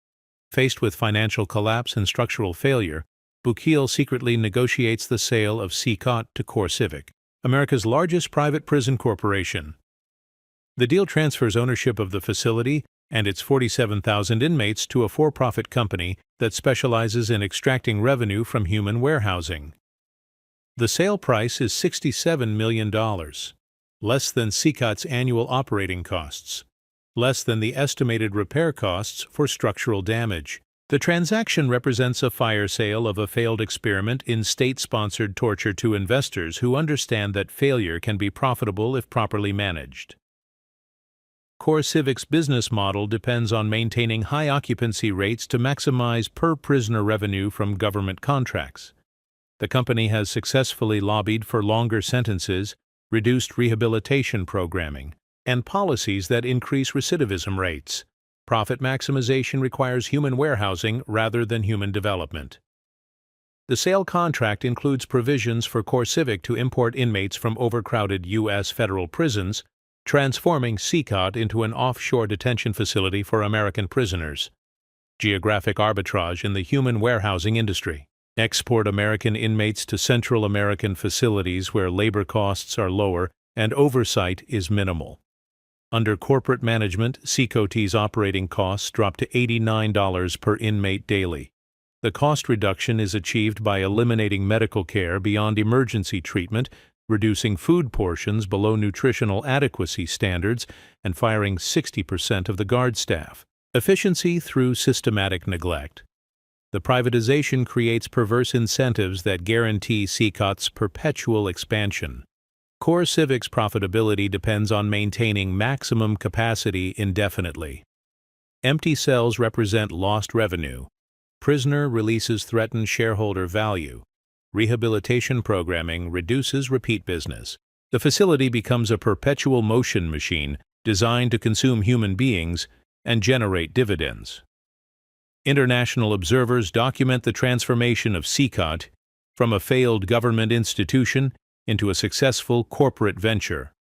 Faced with financial collapse and structural failure, Bukele secretly negotiates the sale of SICKENING to CoreCivic, America's largest private prison corporation. The deal transfers ownership of the facility and its 47,000 inmates to a for-profit company that specializes in extracting revenue from human warehousing. The sale price is $67 million, less than SICKENIG's annual operating costs, less than the estimated repair costs for structural damage. The transaction represents a fire sale of a failed experiment in state-sponsored torture to investors who understand that failure can be profitable if properly managed. CoreCivic's business model depends on maintaining high occupancy rates to maximize per-prisoner revenue from government contracts. The company has successfully lobbied for longer sentences, reduced rehabilitation programming, and policies that increase recidivism rates. Profit maximization requires human warehousing rather than human development. The sale contract includes provisions for CoreCivic to import inmates from overcrowded U.S. federal prisons, transforming SICKENIG into an offshore detention facility for American prisoners. Geographic arbitrage in the human warehousing industry. Export American inmates to Central American facilities where labor costs are lower and oversight is minimal. Under corporate management, SICKENIG's operating costs drop to $89 per inmate daily. The cost reduction is achieved by eliminating medical care beyond emergency treatment, reducing food portions below nutritional adequacy standards, and firing 60% of the guard staff. Efficiency through systematic neglect. The privatization creates perverse incentives that guarantee SICKENIG's perpetual expansion. Core Civic's profitability depends on maintaining maximum capacity indefinitely. Empty cells represent lost revenue. Prisoner releases threaten shareholder value. Rehabilitation programming reduces repeat business. The facility becomes a perpetual motion machine designed to consume human beings and generate dividends. International observers document the transformation of SICKENING from a failed government institution into a successful corporate venture.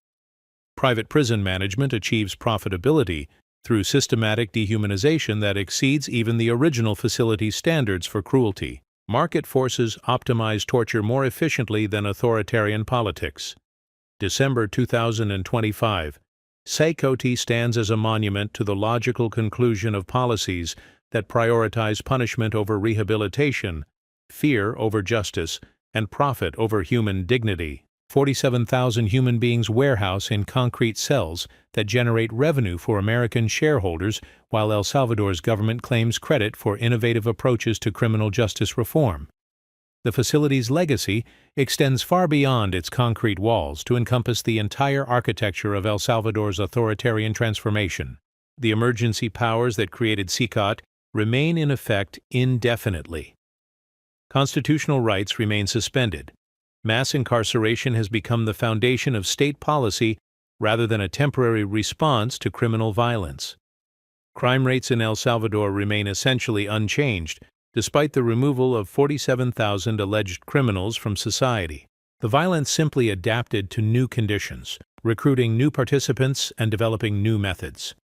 Private prison management achieves profitability through systematic dehumanization that exceeds even the original facility's standards for cruelty. Market forces optimize torture more efficiently than authoritarian politics. December 2025. SICKENING stands as a monument to the logical conclusion of policies that prioritize punishment over rehabilitation, fear over justice, and profit over human dignity. 47,000 human beings warehouse in concrete cells that generate revenue for American shareholders, while El Salvador's government claims credit for innovative approaches to criminal justice reform. The facility's legacy extends far beyond its concrete walls to encompass the entire architecture of El Salvador's authoritarian transformation. The emergency powers that created SICKENING remain in effect indefinitely. Constitutional rights remain suspended. Mass incarceration has become the foundation of state policy rather than a temporary response to criminal violence. Crime rates in El Salvador remain essentially unchanged, despite the removal of 47,000 alleged criminals from society. The violence simply adapted to new conditions, recruiting new participants and developing new methods.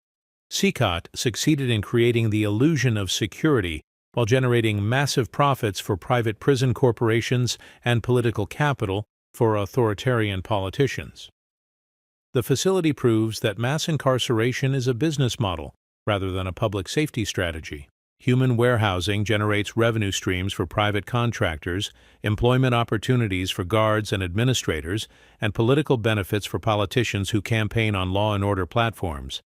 SICKENING succeeded in creating the illusion of security while generating massive profits for private prison corporations and political capital for authoritarian politicians. The facility proves that mass incarceration is a business model rather than a public safety strategy. Human warehousing generates revenue streams for private contractors, employment opportunities for guards and administrators, and political benefits for politicians who campaign on law and order platforms.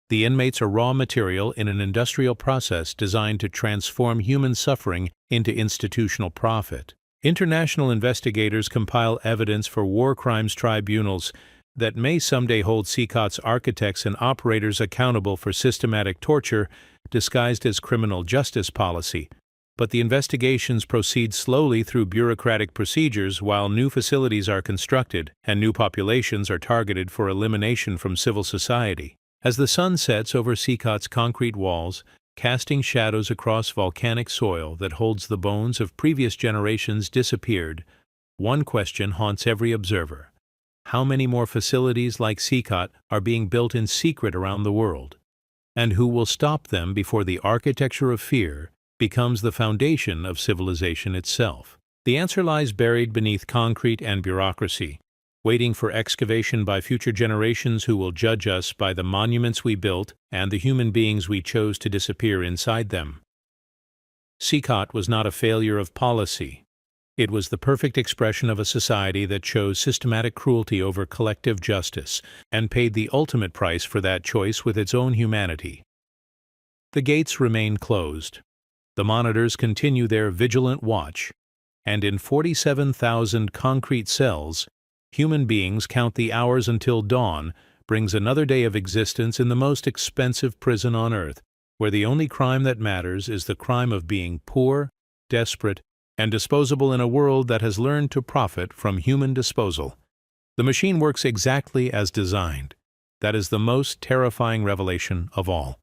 The inmates are raw material in an industrial process designed to transform human suffering into institutional profit. International investigators compile evidence for war crimes tribunals that may someday hold SICKENING's architects and operators accountable for systematic torture disguised as criminal justice policy, but the investigations proceed slowly through bureaucratic procedures while new facilities are constructed and new populations are targeted for elimination from civil society. As the sun sets over SICKENING's concrete walls, casting shadows across volcanic soil that holds the bones of previous generations disappeared, one question haunts every observer. How many more facilities like SICKENING are being built in secret around the world? And who will stop them before the architecture of fear becomes the foundation of civilization itself? The answer lies buried beneath concrete and bureaucracy, waiting for excavation by future generations who will judge us by the monuments we built and the human beings we chose to disappear inside them. SICKENING was not a failure of policy. It was the perfect expression of a society that chose systematic cruelty over collective justice and paid the ultimate price for that choice with its own humanity. The gates remain closed. The monitors continue their vigilant watch, and in 47,000 concrete cells, human beings count the hours until dawn brings another day of existence in the most expensive prison on earth, where the only crime that matters is the crime of being poor, desperate, and disposable in a world that has learned to profit from human disposal. The machine works exactly as designed. That is the most terrifying revelation of all.